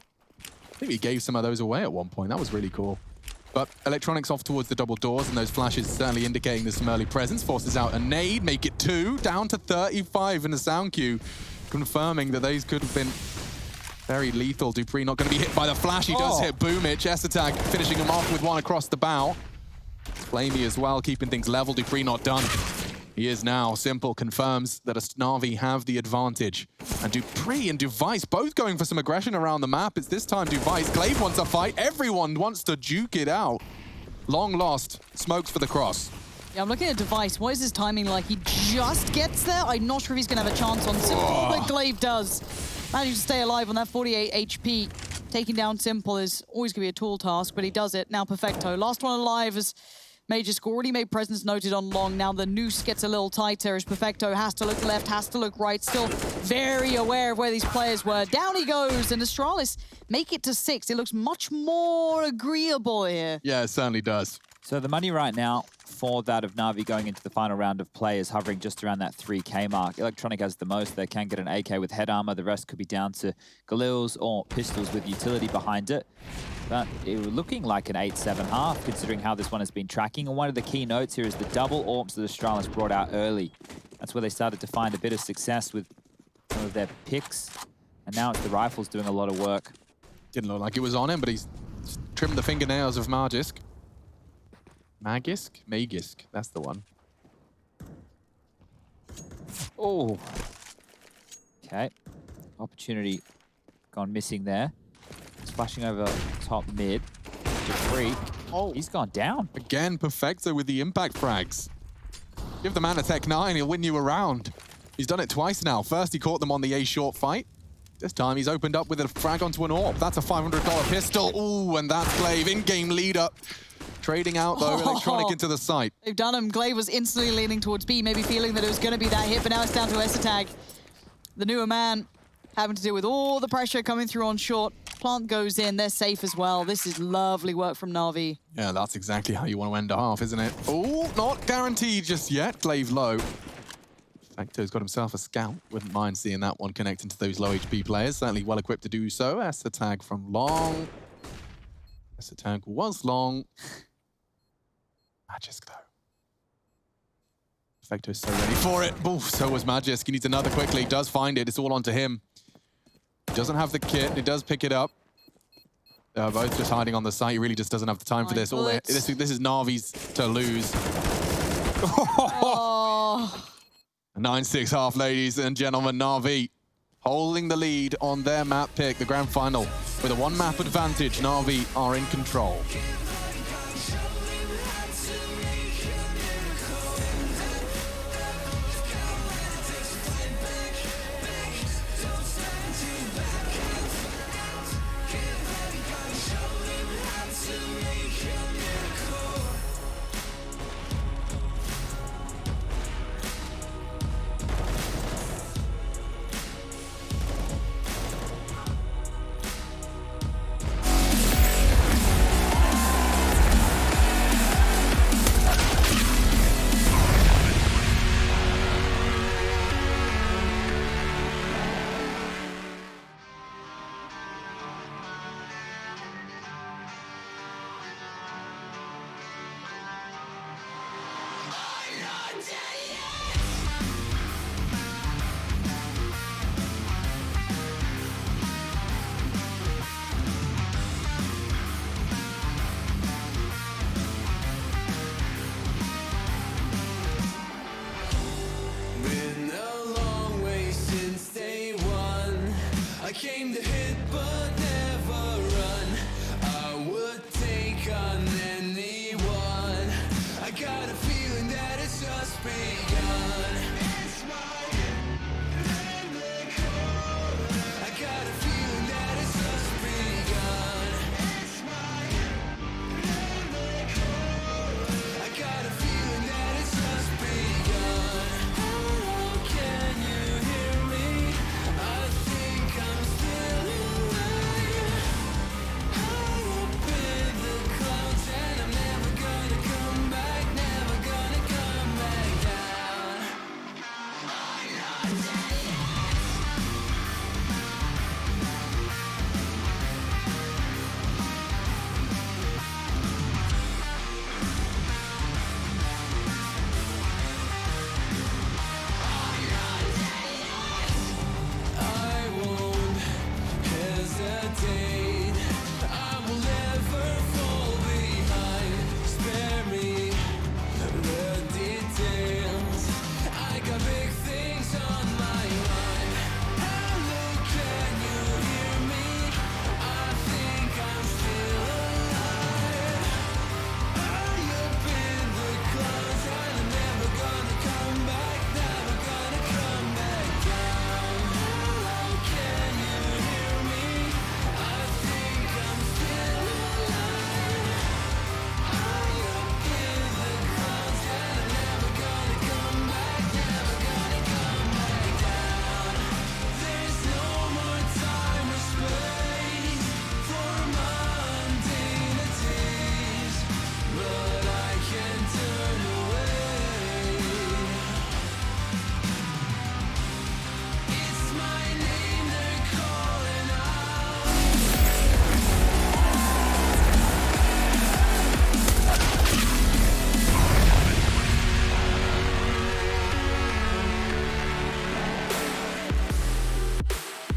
I think we gave some of those away at one point. That was really cool. But Electronics off towards the double doors, and those flashes certainly indicating there's some early presence. Forces out a nade, make it 2, down to 35 in the sound queue, confirming that these could have been very lethal. Dupree not going to be hit by the flash. He does hit Boomich. Esatag finishing him off with one across the bow. Flamey as well, keeping things level. Dupree not done. He is now. Simple confirms that Na'Vi have the advantage. And Dupree and Device both going for some aggression around the map. It's this time Device. Glaive wants a fight. Everyone wants to juke it out. Long lost. Smokes for the cross. Yeah, I'm looking at Device. What is his timing like? He just gets there. I'm not sure if he's going to have a chance on Simple, but Glaive does. Managed to stay alive on that 48 HP. Taking down Simple is always going to be a tall task, but he does it. Now Perfecto. Last one alive as Major Score already made presence noted on Long. Now the noose gets a little tighter as Perfecto has to look left, has to look right. Still very aware of where these players were. Down he goes, and Astralis make it to 6. It looks much more agreeable here. Yeah, it certainly does. So the money right now for that of Na'Vi going into the final round of play is hovering just around that 3K mark. Electronic has the most. They can get an AK with head armor. The rest could be down to Galils or pistols with utility behind it. But it was looking like an 8-7 considering how this one has been tracking. And one of the key notes here is the double AWPs that Astralis brought out early. That's where they started to find a bit of success with some of their picks. And now it's the rifles doing a lot of work. Didn't look like it was on him, but he's trimmed the fingernails of Magisk. Magisk, that's the one. Oh. Okay. Opportunity gone missing there. Splashing over top mid. Dupree. Oh, he's gone down. Again, Perfecto with the impact frags. Give the man a Tech 9, he'll win you a round. He's done it twice now. First, he caught them on the A short fight. This time, he's opened up with a frag onto an AWP. That's a $500 pistol. Ooh, and that's Glaive. In-game lead up. Trading out, though, Electronic into the site. They've done him. Glaive was instantly leaning towards B, maybe feeling that it was going to be that hit, but now it's down to Esatag. The newer man having to deal with all the pressure coming through on short. Plant goes in. They're safe as well. This is lovely work from Na'Vi. Yeah, that's exactly how you want to end a half, isn't it? Oh, not guaranteed just yet. Glaive low. Facto's got himself a scout. Wouldn't mind seeing that one connecting to those low HP players. Certainly well equipped to do so. Esatag from long. Esatag was long. Magisk, though. Perfecto's so ready for it. Oof, so was Magisk. He needs another quickly. He does find it. It's all onto him. He doesn't have the kit. He does pick it up. They're both just hiding on the site. He really just doesn't have the time for this. This is Na'Vi's to lose. Oh. 9-6 half, ladies and gentlemen. Na'Vi holding the lead on their map pick, the grand final. With a one-map advantage, Na'Vi are in control.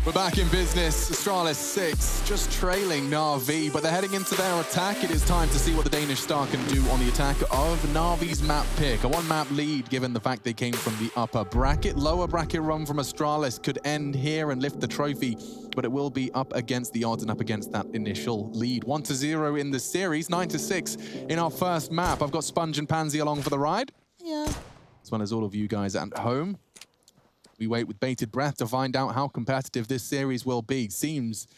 We're back in business. Astralis 6, just trailing Na'Vi, but they're heading into their attack. It is time to see what the Danish star can do on the attack of Na'Vi's map pick. A one-map lead, given the fact they came from the upper bracket. Lower bracket run from Astralis could end here and lift the trophy, but it will be up against the odds and up against that initial lead. 1-0 in the series, 9-6 in our first map. I've got Sponge and Pansy along for the ride. Yeah. As well as all of you guys at home. We wait with bated breath to find out how competitive this series will be. Seems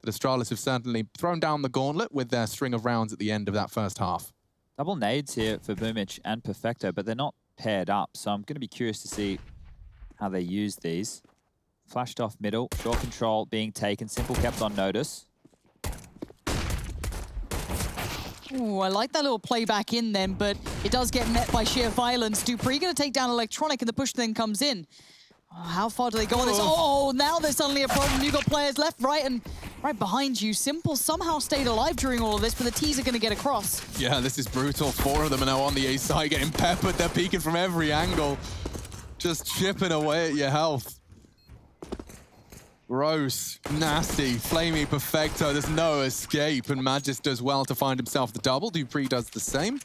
that Astralis have certainly thrown down the gauntlet with their string of rounds at the end of that first half. Double nades here for Boomich and Perfecto, but they're not paired up, so I'm going to be curious to see how they use these. Flashed off middle, short control being taken, Simple kept on notice. Ooh, I like that little play back in then, but it does get met by sheer violence. Dupree going to take down Electronic, and the push then comes in. Oh, how far do they go on this? Oh, now there's suddenly a problem. You've got players left, right, and right behind you. Simple somehow stayed alive during all of this, but the T's are going to get across. Yeah, this is brutal. 4 of them are now on the A side, getting peppered. They're peeking from every angle. Just chipping away at your health. Gross, nasty, flamey Perfecto. There's no escape, and Magis does well to find himself the double. Dupree does the same.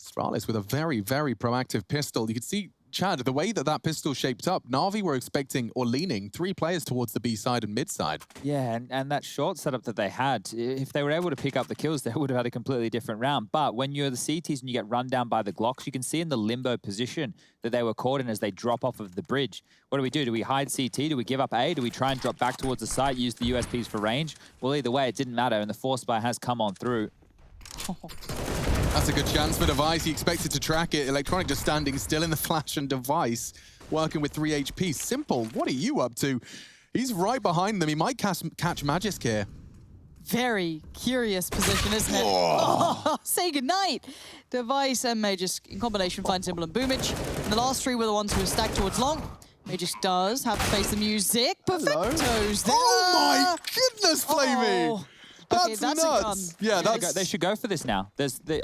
Astralis with a very, very proactive pistol. You can see, Chad, the way that that pistol shaped up, Na'Vi were expecting or leaning 3 players towards the B side and mid side. Yeah, and that short setup that they had, if they were able to pick up the kills, they would have had a completely different round. But when you're the CTs and you get run down by the Glocks, you can see in the limbo position that they were caught in as they drop off of the bridge. What do? Do we hide CT? Do we give up A? Do we try and drop back towards the site, use the USPs for range? Well, either way, it didn't matter, and the Force Buy has come on through. That's a good chance for Device. He expected to track it. Electronic just standing still in the flash, and Device working with 3 HP. Simple, what are you up to? He's right behind them. He might catch Magisk here. Very curious position, isn't it? Oh, say goodnight. Device and Magisk in combination find Simple and Boomich. And the last 3 were the ones who were stacked towards long. Magisk does have to face the music. Perfecto's there. Oh my goodness, Flamey! Oh. That's nuts. a gun. Yeah, They should go for this now.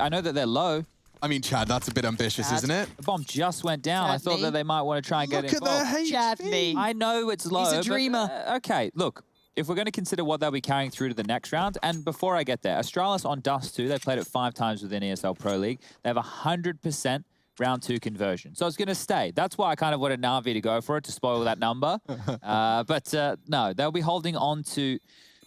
I know that they're low. I mean, Chad, that's a bit ambitious, isn't it? The bomb just went down. I thought that they might want to try and get Look at involved. their HP. Chadney. I know it's low. He's a dreamer. But, okay, look. If we're going to consider what they'll be carrying through to the next round, and before I get there, Astralis on Dust2, they played it 5 times within ESL Pro League. They have 100% round 2 conversion. So it's going to stay. That's why I kind of wanted Na'Vi to go for it, to spoil that number. No, they'll be holding on to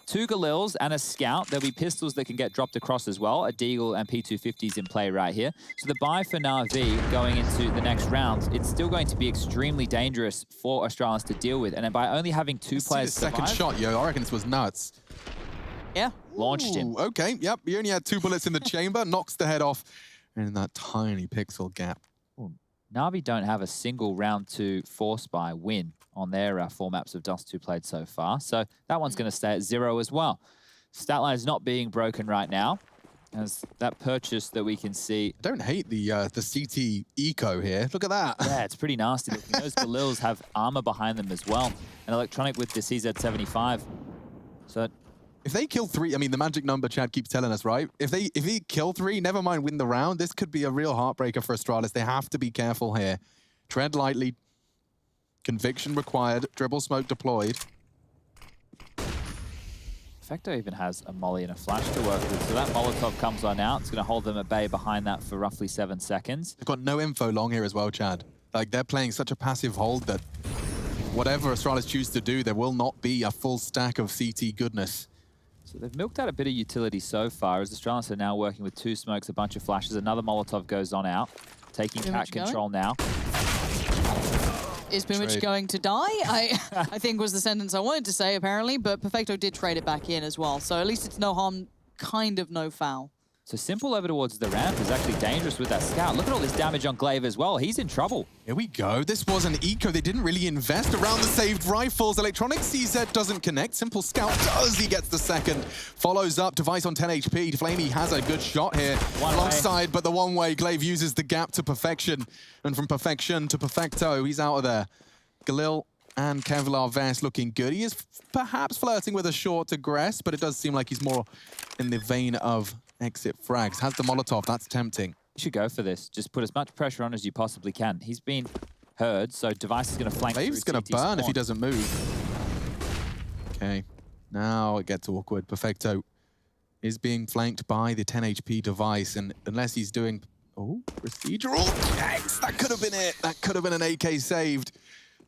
2 Galils and a Scout. There'll be pistols that can get dropped across as well. A Deagle and P250s in play right here. So the buy for Na'Vi going into the next round, it's still going to be extremely dangerous for Astralis to deal with. And by only having 2 players second shot, yo. I reckon this was nuts. Yeah. Launched him. Okay, yep. He only had 2 bullets in the chamber, knocks the head off, and in that tiny pixel gap. Na'Vi don't have a single round 2 Force Buy win on their 4 maps of Dust2 played so far. So that one's going to stay at 0 as well. Stat line is not being broken right now, as that purchase that we can see. I don't hate the CT eco here. Look at that. Yeah, it's pretty nasty looking. Those Galils have armor behind them as well. And Electronic with the CZ75. So if they kill 3, I mean, the magic number Chad keeps telling us, right? If he kill 3, never mind win the round, this could be a real heartbreaker for Astralis. They have to be careful here. Tread lightly. Conviction required. Dribble smoke deployed. Perfecto even has a molly and a flash to work with. So that Molotov comes on out. It's going to hold them at bay behind that for roughly 7 seconds. They've got no info long here as well, Chad. Like, they're playing such a passive hold that whatever Astralis choose to do, there will not be a full stack of CT goodness. So they've milked out a bit of utility so far, as Astralis are now working with 2 smokes, a bunch of flashes. Another Molotov goes on out, taking cat control now. Is Boomich going to die? I think was the sentence I wanted to say, apparently, but Perfecto did trade it back in as well. So at least it's no harm, kind of no foul. So Simple over towards the ramp is actually dangerous with that Scout. Look at all this damage on Glaive as well. He's in trouble. Here we go. This was an eco. They didn't really invest around the saved rifles. Electronic CZ doesn't connect. Simple Scout does. He gets the second. Follows up. Device on 10 HP. Flamey has a good shot here. Alongside, but the one-way. Glaive uses the gap to perfection. And from perfection to perfecto, he's out of there. Galil and Kevlar Vest looking good. He is perhaps flirting with a short aggress, but it does seem like he's more in the vein of exit frags. Has the Molotov. That's tempting. You should go for this. Just put as much pressure on as you possibly can. He's been heard, so Device is going to flank through. Glaive's going to burn if he doesn't move. Okay, now it gets awkward. Perfecto is being flanked by the 10 HP device, and unless he's doing... Oh, procedural. Yikes, that could have been it. That could have been an AK saved.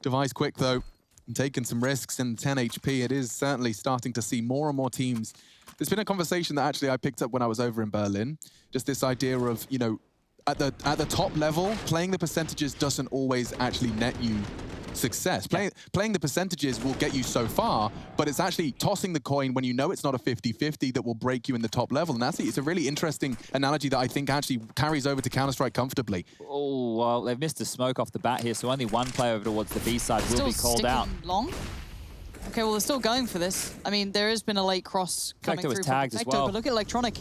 Device quick, though, and taking some risks in 10 HP. It is certainly starting to see more and more teams. There's been a conversation that actually I picked up when I was over in Berlin. Just this idea of, you know, at the top level, playing the percentages doesn't always actually net you success. Playing the percentages will get you so far, but it's actually tossing the coin when you know it's not a 50-50 that will break you in the top level. And it's a really interesting analogy that I think actually carries over to Counter-Strike comfortably. Oh, well, they've missed a smoke off the bat here, so only one player over towards the B side will be called out. Long? Okay, well, they're still going for this. I mean, there has been a late cross coming through. Was tagged as well. But look at Electronic.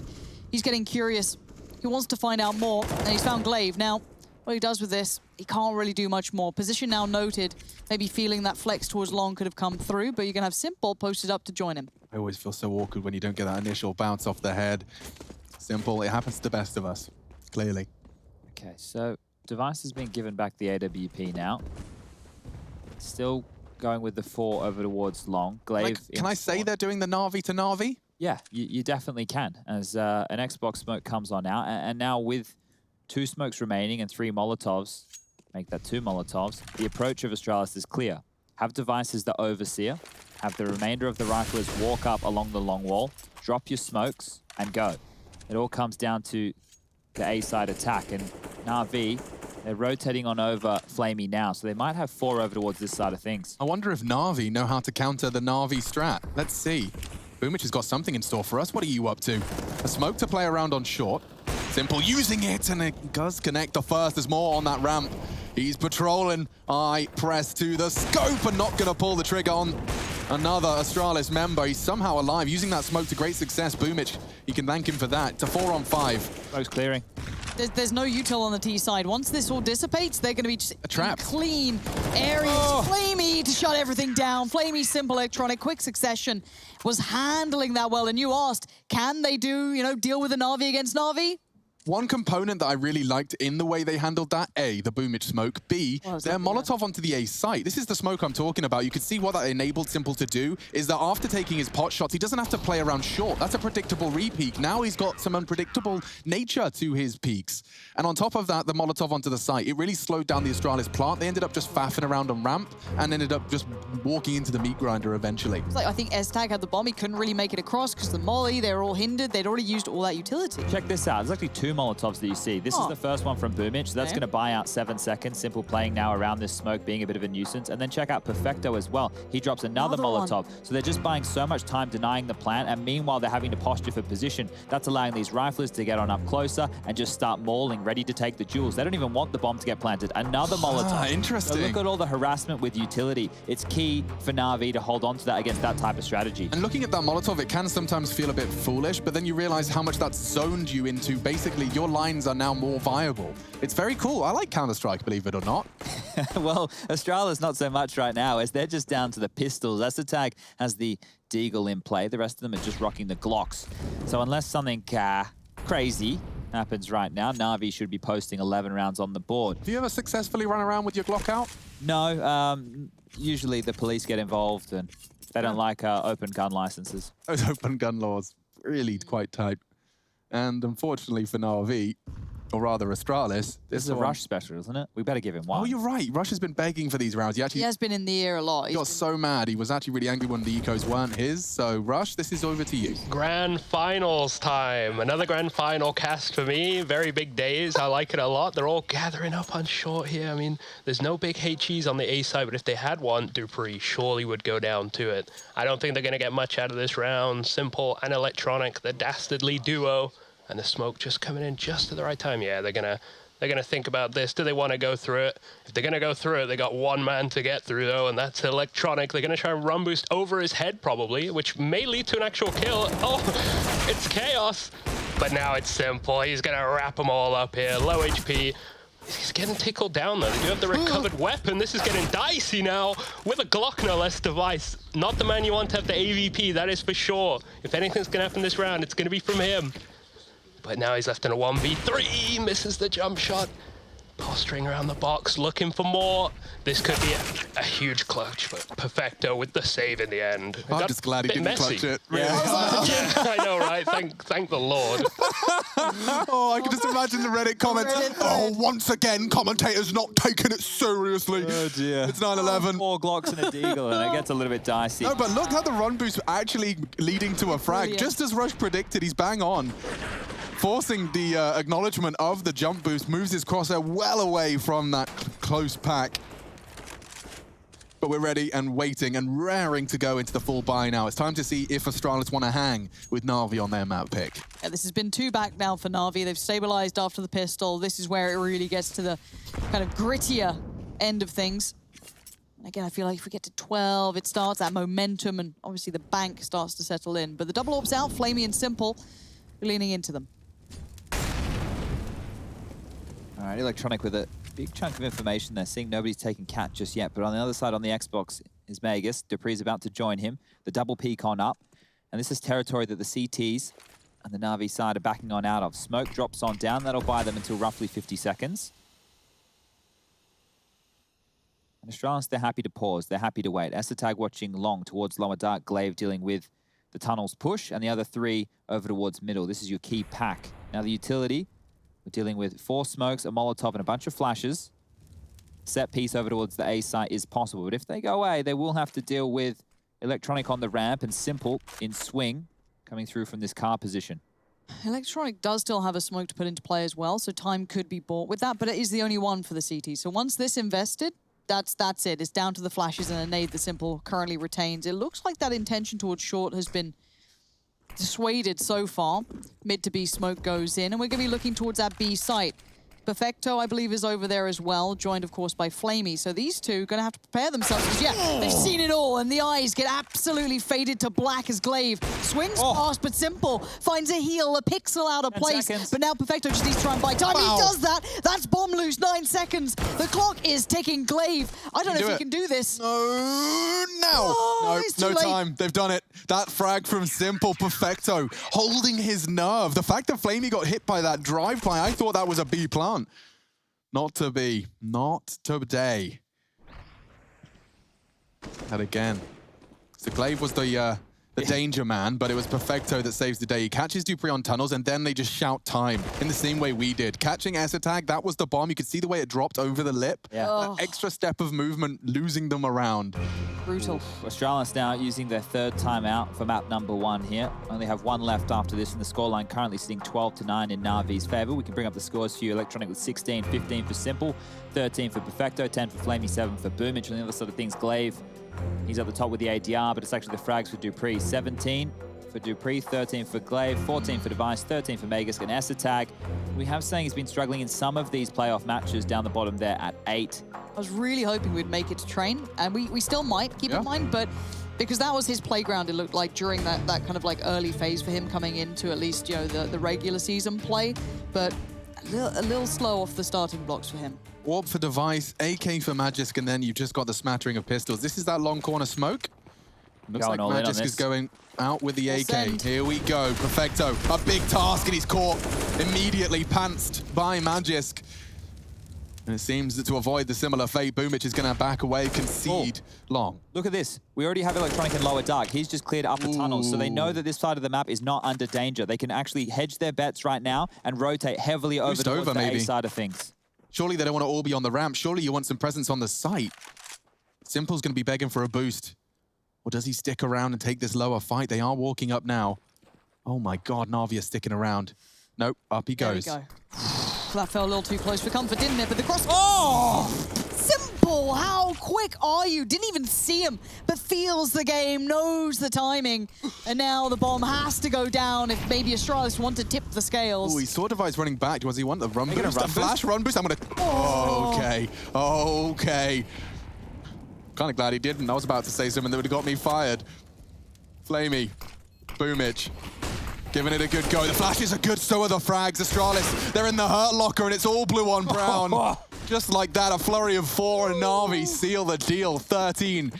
He's getting curious. He wants to find out more, and he's found Glaive. Now, what he does with this, he can't really do much more. Position now noted. Maybe feeling that flex towards long could have come through, but you're going to have Simple posted up to join him. I always feel so awkward when you don't get that initial bounce off the head. Simple, it happens to the best of us, clearly. Okay, so Device has been given back the AWP now. Still going with the 4 over towards long. Glaive. Can I say they're doing the Na'Vi to Na'Vi? Yeah, you definitely can, as an Xbox smoke comes on now. And now with 2 smokes remaining and 3 Molotovs, make that 2 Molotovs, the approach of Astralis is clear. Have Device as the overseer, have the remainder of the riflers walk up along the long wall, drop your smokes, and go. It all comes down to the A-side attack, and Na'Vi, they're rotating on over Flamey now, so they might have 4 over towards this side of things. I wonder if Na'Vi know how to counter the Na'Vi strat. Let's see. Boomich has got something in store for us. What are you up to? A smoke to play around on short. Simple using it, and it does connect the first. There's more on that ramp. He's patrolling. Eye press to the scope and not going to pull the trigger on another Astralis member. He's somehow alive, using that smoke to great success. Boomich, you can thank him for that. It's a 4-on-5. Smoke's clearing. There's no util on the T side. Once this all dissipates, they're going to be just a trap. Clean areas. Oh. Flamey to shut everything down. Flamey, Simple, Electronic, quick succession was handling that well. And you asked, can they deal with a Na'Vi against Na'Vi? One component that I really liked in the way they handled that, A, the Boomich smoke, B, their Molotov onto the A site. This is the smoke I'm talking about. You can see what that enabled Simple to do, is that after taking his pot shots, he doesn't have to play around short. That's a predictable re-peak. Now he's got some unpredictable nature to his peaks. And on top of that, the Molotov onto the site, it really slowed down the Astralis plant. They ended up just faffing around on ramp and ended up just walking into the meat grinder eventually. I think S-Tag had the bomb. He couldn't really make it across because the molly, they were all hindered. They'd already used all that utility. Check this out. There's actually 2 Molotovs that you see. This is the first one from Boomich, so that's going to buy out 7 seconds. Simple playing now around this smoke, being a bit of a nuisance. And then check out Perfecto as well. He drops another Molotov. So they're just buying so much time denying the plant, and meanwhile they're having to posture for position. That's allowing these riflers to get on up closer and just start mauling, ready to take the jewels. They don't even want the bomb to get planted. Another Molotov. Interesting. So look at all the harassment with utility. It's key for Na'Vi to hold on to that against that type of strategy. And looking at that Molotov, it can sometimes feel a bit foolish, but then you realize how much that's zoned you into. Basically, your lines are now more viable. It's very cool. I like Counter-Strike, believe it or not. Well, Astralis not so much right now, as they're just down to the pistols. Astralis has the Deagle in play. The rest of them are just rocking the Glocks. So unless something crazy happens right now, Na'Vi should be posting 11 rounds on the board. Have you ever successfully run around with your Glock out? No. Usually the police get involved, and they don't like open gun licenses. Those open gun laws, really quite tight. And unfortunately for Na'Vi, or rather Astralis. This is a Rush special, isn't it? We better give him one. Oh, you're right. Rush has been begging for these rounds. He has been in the air a lot. He got so mad. He was actually really angry when the ecos weren't his. So, Rush, this is over to you. Grand Finals time. Another Grand Final cast for me. Very big days. I like it a lot. They're all gathering up on short here. I mean, there's no big HEs on the A side, but if they had one, Dupree surely would go down to it. I don't think they're going to get much out of this round. Simple and Electronic, the dastardly duo. And the smoke just coming in just at the right time. Yeah, they're gonna think about this. Do they want to go through it? If they're gonna go through it, they got one man to get through though, and that's Electronic. They're gonna try and run boost over his head probably, which may lead to an actual kill. Oh, it's chaos. But now it's Simple. He's gonna wrap them all up here. Low HP. He's getting tickled down though. They do have the recovered weapon. This is getting dicey now with a Glock no less device. Not the man you want to have the AVP, that is for sure. If anything's gonna happen this round, it's gonna be from him. But now he's left in a 1v3, misses the jump shot. posturing around the box, looking for more. This could be a huge clutch, but Perfecto with the save in the end. I'm just glad he didn't messy. clutch it. Really. Yeah, I know, right? Thank the Lord. Oh, I can just imagine the Reddit comments. Oh, once again, commentators not taking it seriously. Oh dear. It's 9-11. 4 Glocks and a Deagle, and it gets a little bit dicey. No, but look how the run boost actually leading to a frag. Brilliant. Just as Rush predicted, he's bang on. Forcing the acknowledgement of the jump boost, moves his crosshair well away from that close pack. But we're ready and waiting and raring to go into the full buy now. It's time to see if Astralis want to hang with Na'Vi on their map pick. Yeah, this has been 2 back now for Na'Vi. They've stabilized after the pistol. This is where it really gets to the kind of grittier end of things. And again, I feel like if we get to 12, it starts that momentum, and obviously the bank starts to settle in. But the double orbs out, Flamey and Simple, leaning into them. All right, Electronic with a big chunk of information there, seeing nobody's taken Cat just yet. But on the other side, on the Xbox, is Magus. Dupree's about to join him. The double peek on up. And this is territory that the CTs and the Na'Vi side are backing on out of. Smoke drops on down. That'll buy them until roughly 50 seconds. And Astralis, they're happy to pause. They're happy to wait. Esatag watching long towards lower dark. Glaive dealing with the tunnels push. And the other 3 over towards middle. This is your key pack. Now the utility, we're dealing with 4 smokes, a Molotov, and a bunch of flashes. Set piece over towards the A site is possible. But if they go away, they will have to deal with Electronic on the ramp and Simple in swing coming through from this car position. Electronic does still have a smoke to put into play as well, so time could be bought with that, but it is the only one for the CT. So once this invested, that's it. It's down to the flashes and a nade that Simple currently retains. It looks like that intention towards short has been dissuaded so far. Mid to B smoke goes in, and we're going to be looking towards that B site. Perfecto, I believe, is over there as well, joined, of course, by Flamey. So these two going to have to prepare themselves, because, yeah, they've seen it all, and the eyes get absolutely faded to black as Glaive swings past, but Simple finds a heal, a pixel out of 10 place. seconds. But now Perfecto just needs to try and buy time. Wow. He does that. That's bomb loose, 9 seconds. The clock is ticking. Glaive, I don't know if he can do this. No, Oh, it's too no late. time. They've done it. That frag from Simple, Perfecto, holding his nerve. The fact that Flamey got hit by that drive-by, I thought that was a B plant. Not to be. Not today. And again. So Glaive was the danger man, but it was Perfecto that saves the day. He catches Dupree on tunnels, and then they just shout time in the same way we did. Catching Esatag, that was the bomb. You could see the way it dropped over the lip. Yeah. That extra step of movement, losing them around. Brutal. Astralis now using their 3rd timeout for map number 1 here. Only have 1 left after this, and the scoreline currently sitting 12-9 in Na'Vi's favor. We can bring up the scores for you. Electronic with 16, 15 for Simple, 13 for Perfecto, 10 for Flamey, 7 for Boomich. On the other side of things, Glaive, he's at the top with the ADR, but it's actually the frags for Dupree. 17 for Dupree, 13 for Glaive, 14 for Device, 13 for Magus, and Esatag. We have saying he's been struggling in some of these playoff matches down the bottom there at 8. I was really hoping we'd make it to train, and we still might, keep in mind, but because that was his playground, it looked like, during that kind of like early phase for him coming into at least, you know, the regular season play, but a little slow off the starting blocks for him. Warp for Device, AK for Magisk, and then you've just got the smattering of pistols. This is that long corner smoke. Looks Going like all in on Magisk is this. going out with the AK. Send. Here we go, Perfecto. A big task, and he's caught immediately pantsed by Magisk. And it seems that to avoid the similar fate, Boomich is going to back away, concede long. Look at this. We already have Electronic in lower dark. He's just cleared upper tunnels, so they know that this side of the map is not under danger. They can actually hedge their bets right now and rotate heavily over Boost towards over, the maybe. A side of things. Surely they don't want to all be on the ramp. Surely you want some presence on the site. Simple's going to be begging for a boost. Or does he stick around and take this lower fight? They are walking up now. Oh my God, Na'Vi are sticking around. Nope, up he goes. There we go. That fell a little too close for comfort, didn't it? But the cross... Oh! Simple! How quick are you? Didn't even see him, but feels the game, knows the timing. And now the bomb has to go down if maybe Astralis want to tip the scales. Oh, he saw Device running back. Does he want the run Are you gonna boost? run A flash boost? run boost? I'm going to... Oh, okay. Okay. Kind of glad he didn't. I was about to say something that would have got me fired. Flamey. Boomich. Giving it a good go. The flashes are good, so are the frags. Astralis, they're in the hurt locker, and it's all blue on brown. Just like that, a flurry of 4, and Na'Vi seal the deal. 13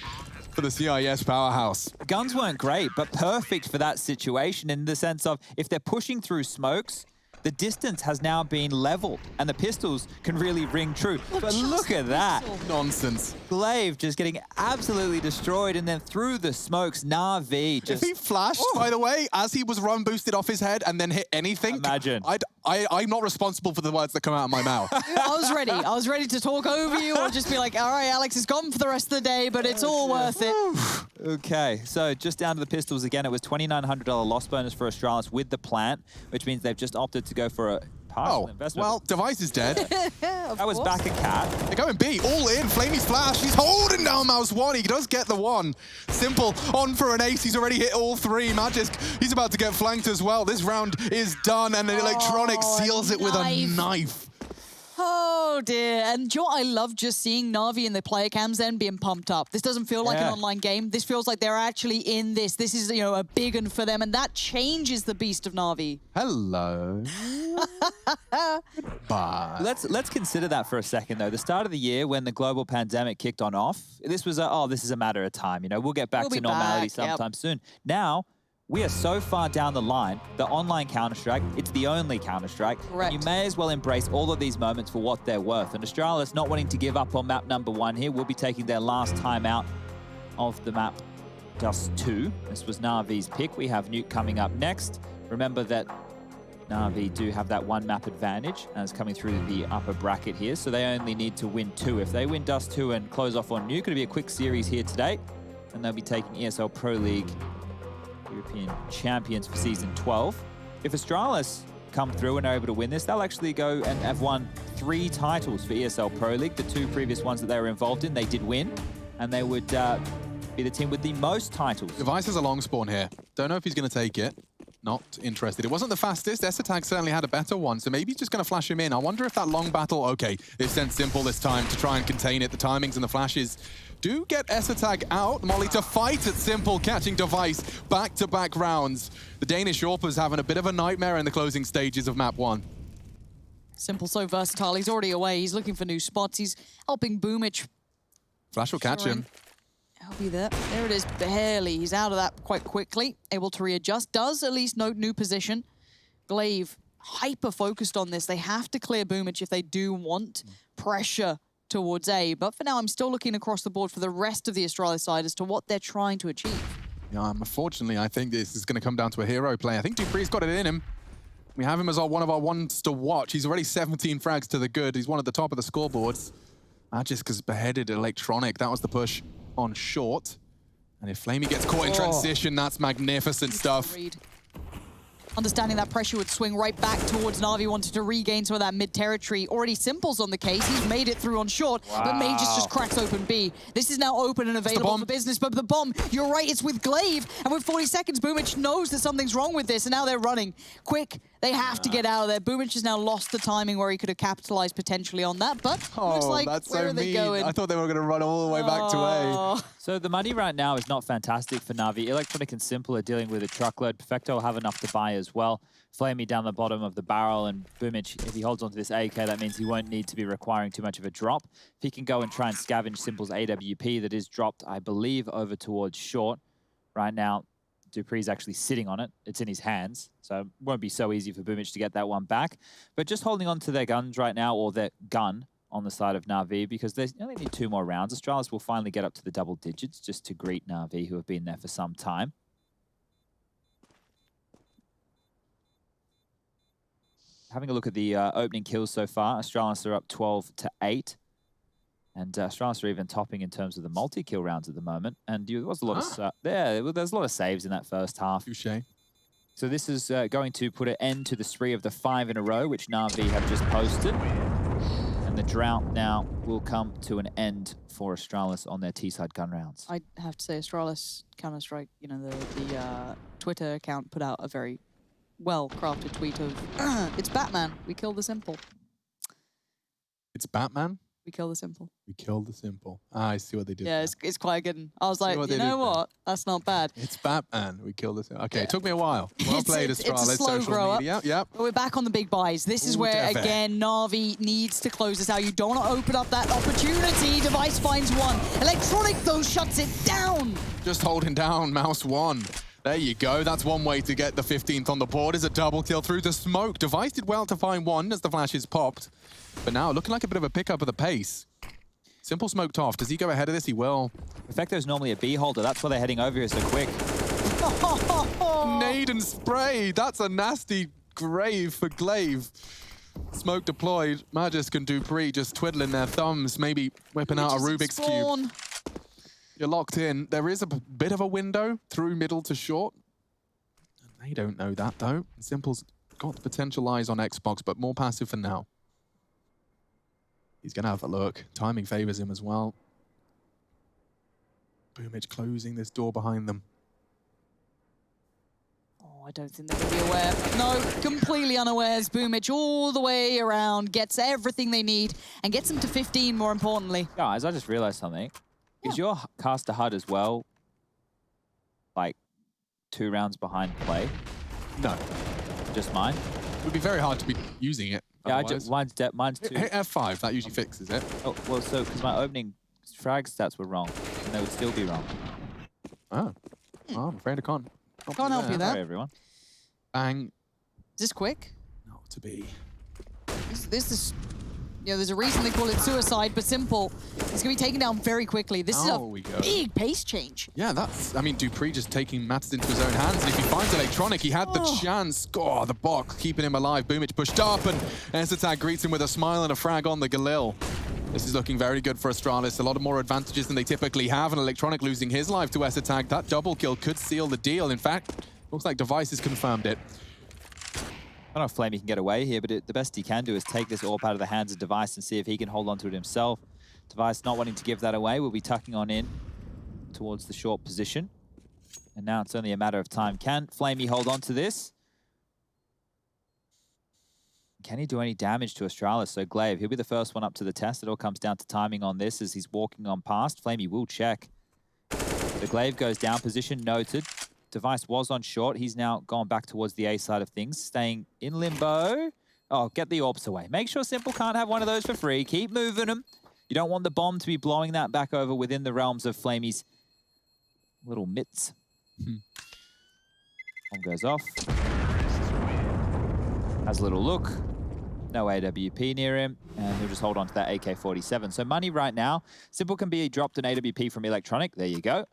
for the CIS powerhouse. Guns weren't great, but perfect for that situation in the sense of if they're pushing through smokes, the distance has now been leveled, and the pistols can really ring true. But look at that. Nonsense. Glaive just getting absolutely destroyed, and then through the smokes, Na'Vi just... If he flashed, by the way, as he was run boosted off his head and then hit anything, Imagine. I'm not responsible for the words that come out of my mouth. I was ready. I was ready to talk over you or just be like, all right, Alex is gone for the rest of the day, but it's all worth it. Okay, so just down to the pistols again. It was $2,900 loss bonus for Astralis with the plant, which means they've just opted to go for a partial investment. Well, Device is dead. That was back a cat. They're going B, all in. Flamey's flash. He's holding down Mouse 1. He does get the one. Simple on for an ace. He's already hit all three. Magisk, he's about to get flanked as well. This round is done, and the Electronic seals it with a knife. Oh dear, and do you know what I love just seeing Na'Vi and the player cams then being pumped up. This doesn't feel like an online game. This feels like they're actually in this. This is, you know, a big one for them, and that changes the beast of Na'Vi. Hello. Bye. Let's consider that for a second, though. The start of the year, when the global pandemic kicked on off, this was this is a matter of time. You know, we'll get back to normality sometime soon. Now, we are so far down the line, the online Counter-Strike, it's the only Counter-Strike. You may as well embrace all of these moments for what they're worth. And Astralis, not wanting to give up on map number 1 here, will be taking their last time out of the map Dust2. This was Na'Vi's pick. We have Nuke coming up next. Remember that Na'Vi do have that one map advantage and it's coming through the upper bracket here, so they only need to win 2. If they win Dust2 and close off on Nuke, it'll be a quick series here today, and they'll be taking ESL Pro League European champions for season 12. If Astralis come through and are able to win this, they'll actually go and have won 3 titles for ESL Pro League. The 2 previous ones that they were involved in, they did win, and they would be the team with the most titles. Device has a long spawn here. Don't know if he's going to take it. Not interested. It wasn't the fastest. Esatag certainly had a better one, so maybe he's just going to flash him in. I wonder if that long battle... Okay, they've sent Simple this time to try and contain it. The timings and the flashes do get Esatag out. Molly to fight at Simple, catching Device back-to-back rounds. The Danish Orpa's having a bit of a nightmare in the closing stages of map 1. Simple, so versatile. He's already away. He's looking for new spots. He's helping Boomich. Flash will catch him. I'll be there. There it is, barely. He's out of that quite quickly, able to readjust. Does at least note new position. Glaive, hyper-focused on this. They have to clear Boomich if they do want pressure towards A. But for now, I'm still looking across the board for the rest of the Astralis side as to what they're trying to achieve. Yeah, unfortunately, I think this is going to come down to a hero play. I think Dupree's got it in him. We have him as one of our ones to watch. He's already 17 frags to the good. He's one at the top of the scoreboards. Magisk has beheaded Electronic. That was the push on short. And if Flamey gets caught in transition, that's magnificent stuff. Understanding that pressure would swing right back towards Na'Vi, wanted to regain some of that mid-territory. Already Simple's on the case. He's made it through on short, but Magus just cracks open B. This is now open and available for business, but the bomb, you're right, it's with Glaive. And with 40 seconds, Boomich knows that something's wrong with this, and now they're running. Quick, they have to get out of there. Boomich has now lost the timing where he could have capitalized potentially on that, but looks like, that's where so are they mean. going? I thought they were going to run all the way back to A. So the money right now is not fantastic for Na'Vi. Electronic and Simple are dealing with a truckload. Perfecto will have enough to buy as well. Flamey down the bottom of the barrel, and Boomich, if he holds onto this AK, that means he won't need to be requiring too much of a drop. If he can go and try and scavenge Simple's AWP that is dropped, I believe, over towards short. Right now, Dupree's actually sitting on it. It's in his hands, so it won't be so easy for Boomich to get that one back. But just holding on to their guns right now, or their gun on the side of Na'Vi, because they only need 2 more rounds. Astralis will finally get up to the double digits just to greet Na'Vi, who have been there for some time. Having a look at the opening kills so far, Astralis are up 12-8. And Astralis are even topping in terms of the multi-kill rounds at the moment. And there was a lot of there's a lot of saves in that first half. Touché. So this is going to put an end to the spree of the 5 in a row, which Na'Vi have just posted. And the drought now will come to an end for Astralis on their T-side gun rounds. I have to say, Astralis Counter-Strike, you know, the Twitter account put out a very well-crafted tweet of, it's Batman, we kill the simple. It's Batman? We kill the simple. We killed the Simple. Ah, I see what they did. Yeah, it's quite good. I was like, you know what? That's not bad. It's Batman. We killed the Simple. Okay, it took me a while. Well played, Astralis. It's a slow grow up. Yep. But we're back on the big buys. This is where, again, Na'Vi needs to close this out. You don't want to open up that opportunity. Device finds one. Electronic, though, shuts it down. Just holding down Mouse 1. There you go. That's one way to get the 15th on the board, is a double kill through the smoke. Device did well to find one as the flashes popped. But now looking like a bit of a pickup of the pace. Simple smoked off. Does he go ahead of this? He will. Effecto's normally a B holder. That's why they're heading over here so quick. Nade and spray. That's a nasty grave for Glaive. Smoke deployed. Magisk and Dupree just twiddling their thumbs, maybe whipping out a Rubik's Cube. You're locked in. There is a bit of a window through middle to short. They don't know that, though. Simple's got potential eyes on Xbox, but more passive for now. He's going to have a look. Timing favors him as well. Boomage closing this door behind them. I don't think they're going to be aware. No, completely unawares. Boomage all the way around, gets everything they need, and gets them to 15, more importantly. Guys, I just realized something. Yeah. Is your caster HUD as well, like, 2 rounds behind play? No. Just mine? It would be very hard to be using it. Yeah, mine's 2. Hit F5, that usually fixes it. Oh, well, so, because my opening frag stats were wrong, and they would still be wrong. Oh. Oh, I'm afraid I can't. Can't help you there. Sorry, everyone. Bang. Is this quick? Not to be. This is, you know, there's a reason they call it suicide, but Simple. It's going to be taken down very quickly. This is a big pace change. Yeah, that's, I mean, Dupree just taking matters into his own hands. And if he finds Electronic, he had the chance. Oh, the box keeping him alive. Boomage pushed up, and Esatag greets him with a smile and a frag on the Galil. This is looking very good for Astralis. A lot of more advantages than they typically have, and Electronic losing his life to Esatag. That double kill could seal the deal. In fact, looks like Device has confirmed it. I don't know if Flamey can get away here, but the best he can do is take this AWP out of the hands of Device and see if he can hold on to it himself. Device not wanting to give that away, will be tucking on in towards the short position. And now it's only a matter of time. Can Flamey hold on to this? Can he do any damage to Astralis? So Glaive, he'll be the first one up to the test. It all comes down to timing on this as he's walking on past. Flamey will check. The Glaive goes down, position noted. Device was on short. He's now gone back towards the A side of things, staying in limbo. Oh, get the AWPs away. Make sure Simple can't have one of those for free. Keep moving them. You don't want the bomb to be blowing that back over within the realms of Flamey's little mitts. Bomb goes off. Has a little look. No AWP near him, and he'll just hold on to that AK-47. So money right now. Simple can be dropped an AWP from Electronic. There you go.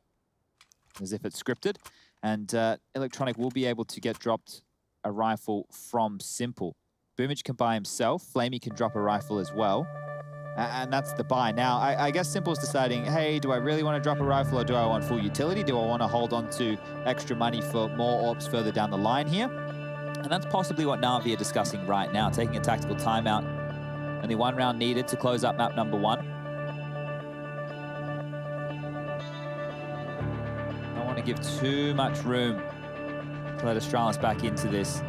As if it's scripted. And Electronic will be able to get dropped a rifle from Simple. Boomage can buy himself. Flamey can drop a rifle as well. And that's the buy. Now, I guess Simple's deciding, hey, do I really want to drop a rifle or do I want full utility? Do I want to hold on to extra money for more AWPs further down the line here? And that's possibly what Na'Vi are discussing right now, taking a tactical timeout. Only 1 round needed to close up map number 1. Don't want to give too much room to let Astralis back into this.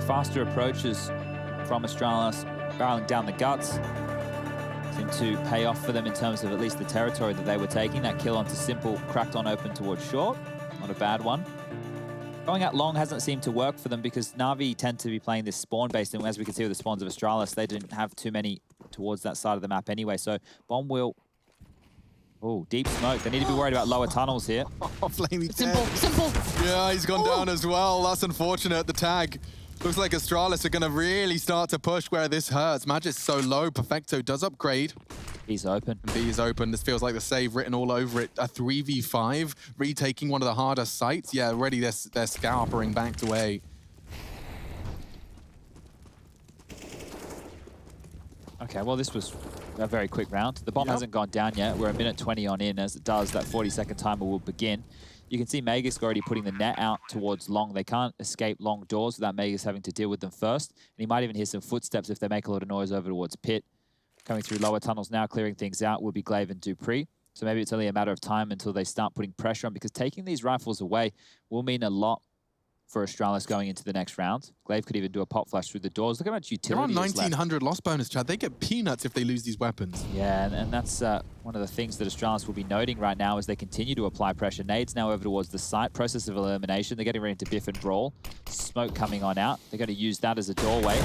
Faster approaches from Astralis, barreling down the guts. Seemed to pay off for them in terms of at least the territory that they were taking. That kill onto Simple, cracked on open towards short. Not a bad one. Going out long hasn't seemed to work for them because Na'Vi tend to be playing this spawn-based, and as we can see with the spawns of Astralis, they didn't have too many towards that side of the map anyway. So Bomb will... Oh, deep smoke. They need to be worried about lower tunnels here. Oh, Flamey Simple, Simple. Yeah, he's gone down as well. That's unfortunate. The tag. Looks like Astralis are going to really start to push where this hurts. Magisk's so low. Perfecto does upgrade. He's open. And B is open. This feels like the save written all over it. A 3v5, retaking one of the harder sites. Yeah, already they're scalpering back to A. Okay, well, this was a very quick round. The bomb hasn't gone down yet. We're a minute 20 on in. As it does, that 40-second timer will begin. You can see Magisk already putting the net out towards long. They can't escape long doors without Magisk having to deal with them first. And he might even hear some footsteps if they make a lot of noise over towards pit. Coming through lower tunnels now, clearing things out, will be Glaive and Dupree. So maybe it's only a matter of time until they start putting pressure on, because taking these rifles away will mean a lot for Astralis going into the next round. Glaive could even do a pop flash through the doors. Look how much utility They're on 1900 loss bonus, Chad. They get peanuts if they lose these weapons. Yeah, and that's one of the things that Astralis will be noting right now as they continue to apply pressure. Nades now over towards the site. Process of elimination. They're getting ready to biff and brawl. Smoke coming on out. They're going to use that as a doorway.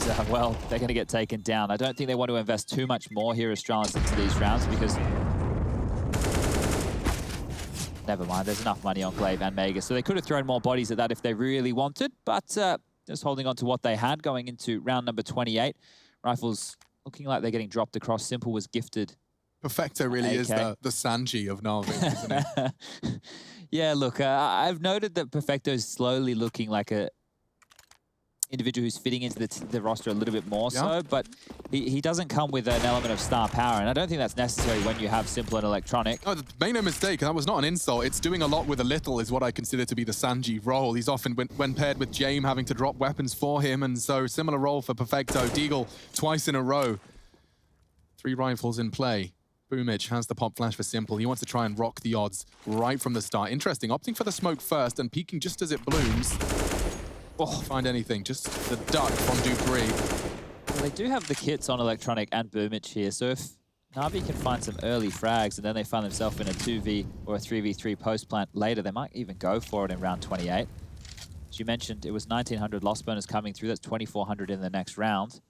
And well, they're going to get taken down. I don't think they want to invest too much more here, Astralis, into these rounds because... Never mind, there's enough money on Glaive and Mega, so they could have thrown more bodies at that if they really wanted, but just holding on to what they had going into round number 28. Rifles looking like they're getting dropped across. Simple was gifted. Perfecto really is the Sanji of Na'Vi, isn't it? Yeah, look, I've noted that Perfecto is slowly looking like a individual who's fitting into the roster a little bit more so, but he doesn't come with an element of star power, and I don't think that's necessary when you have Simple and Electronic. No, make no mistake, that was not an insult. It's doing a lot with a little is what I consider to be the Sanji role. He's often, when paired with Jame, having to drop weapons for him, and so similar role for Perfecto. Deagle twice in a row. 3 rifles in play. Boomich has the pop flash for Simple. He wants to try and rock the odds right from the start. Interesting, opting for the smoke first and peeking just as it blooms. Oh, find anything, just the duck from Dupree. Well, they do have the kits on Electronic and Boomich here, so if Na'Vi can find some early frags and then they find themselves in a 2v or a 3v3 post plant later, they might even go for it in round 28. As you mentioned, it was 1900 loss bonus coming through, that's 2400 in the next round.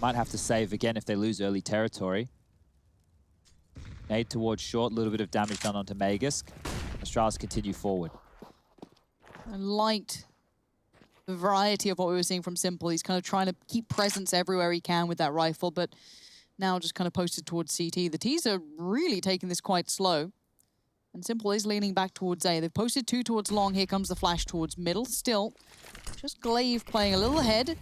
Might have to save again if they lose early territory. Nade towards short, a little bit of damage done onto Magisk. Astralis continue forward. I liked the variety of what we were seeing from Simple. He's kind of trying to keep presence everywhere he can with that rifle, but now just kind of posted towards CT. The T's are really taking this quite slow. And Simple is leaning back towards A. They've posted 2 towards long. Here comes the flash towards middle. Still, just Glaive playing a little ahead.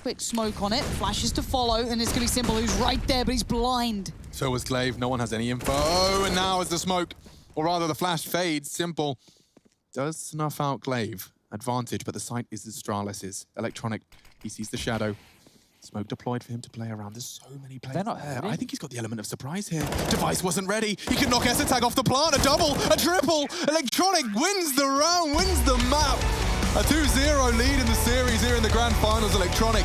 Quick smoke on it. Flashes to follow, and it's going to be Simple who's right there, but he's blind. So was Glaive. No one has any info. Oh, and now as the smoke, or rather the flash fades, Simple does snuff out Glaive. Advantage, but the site is Astralis's. Electronic, he sees the shadow. Smoke deployed for him to play around. There's so many players there. I think he's got the element of surprise here. Device wasn't ready. He can knock Esatag off the plant. A double, a triple. Electronic wins the round, wins the map. A 2-0 lead in the series here in the grand finals. Electronic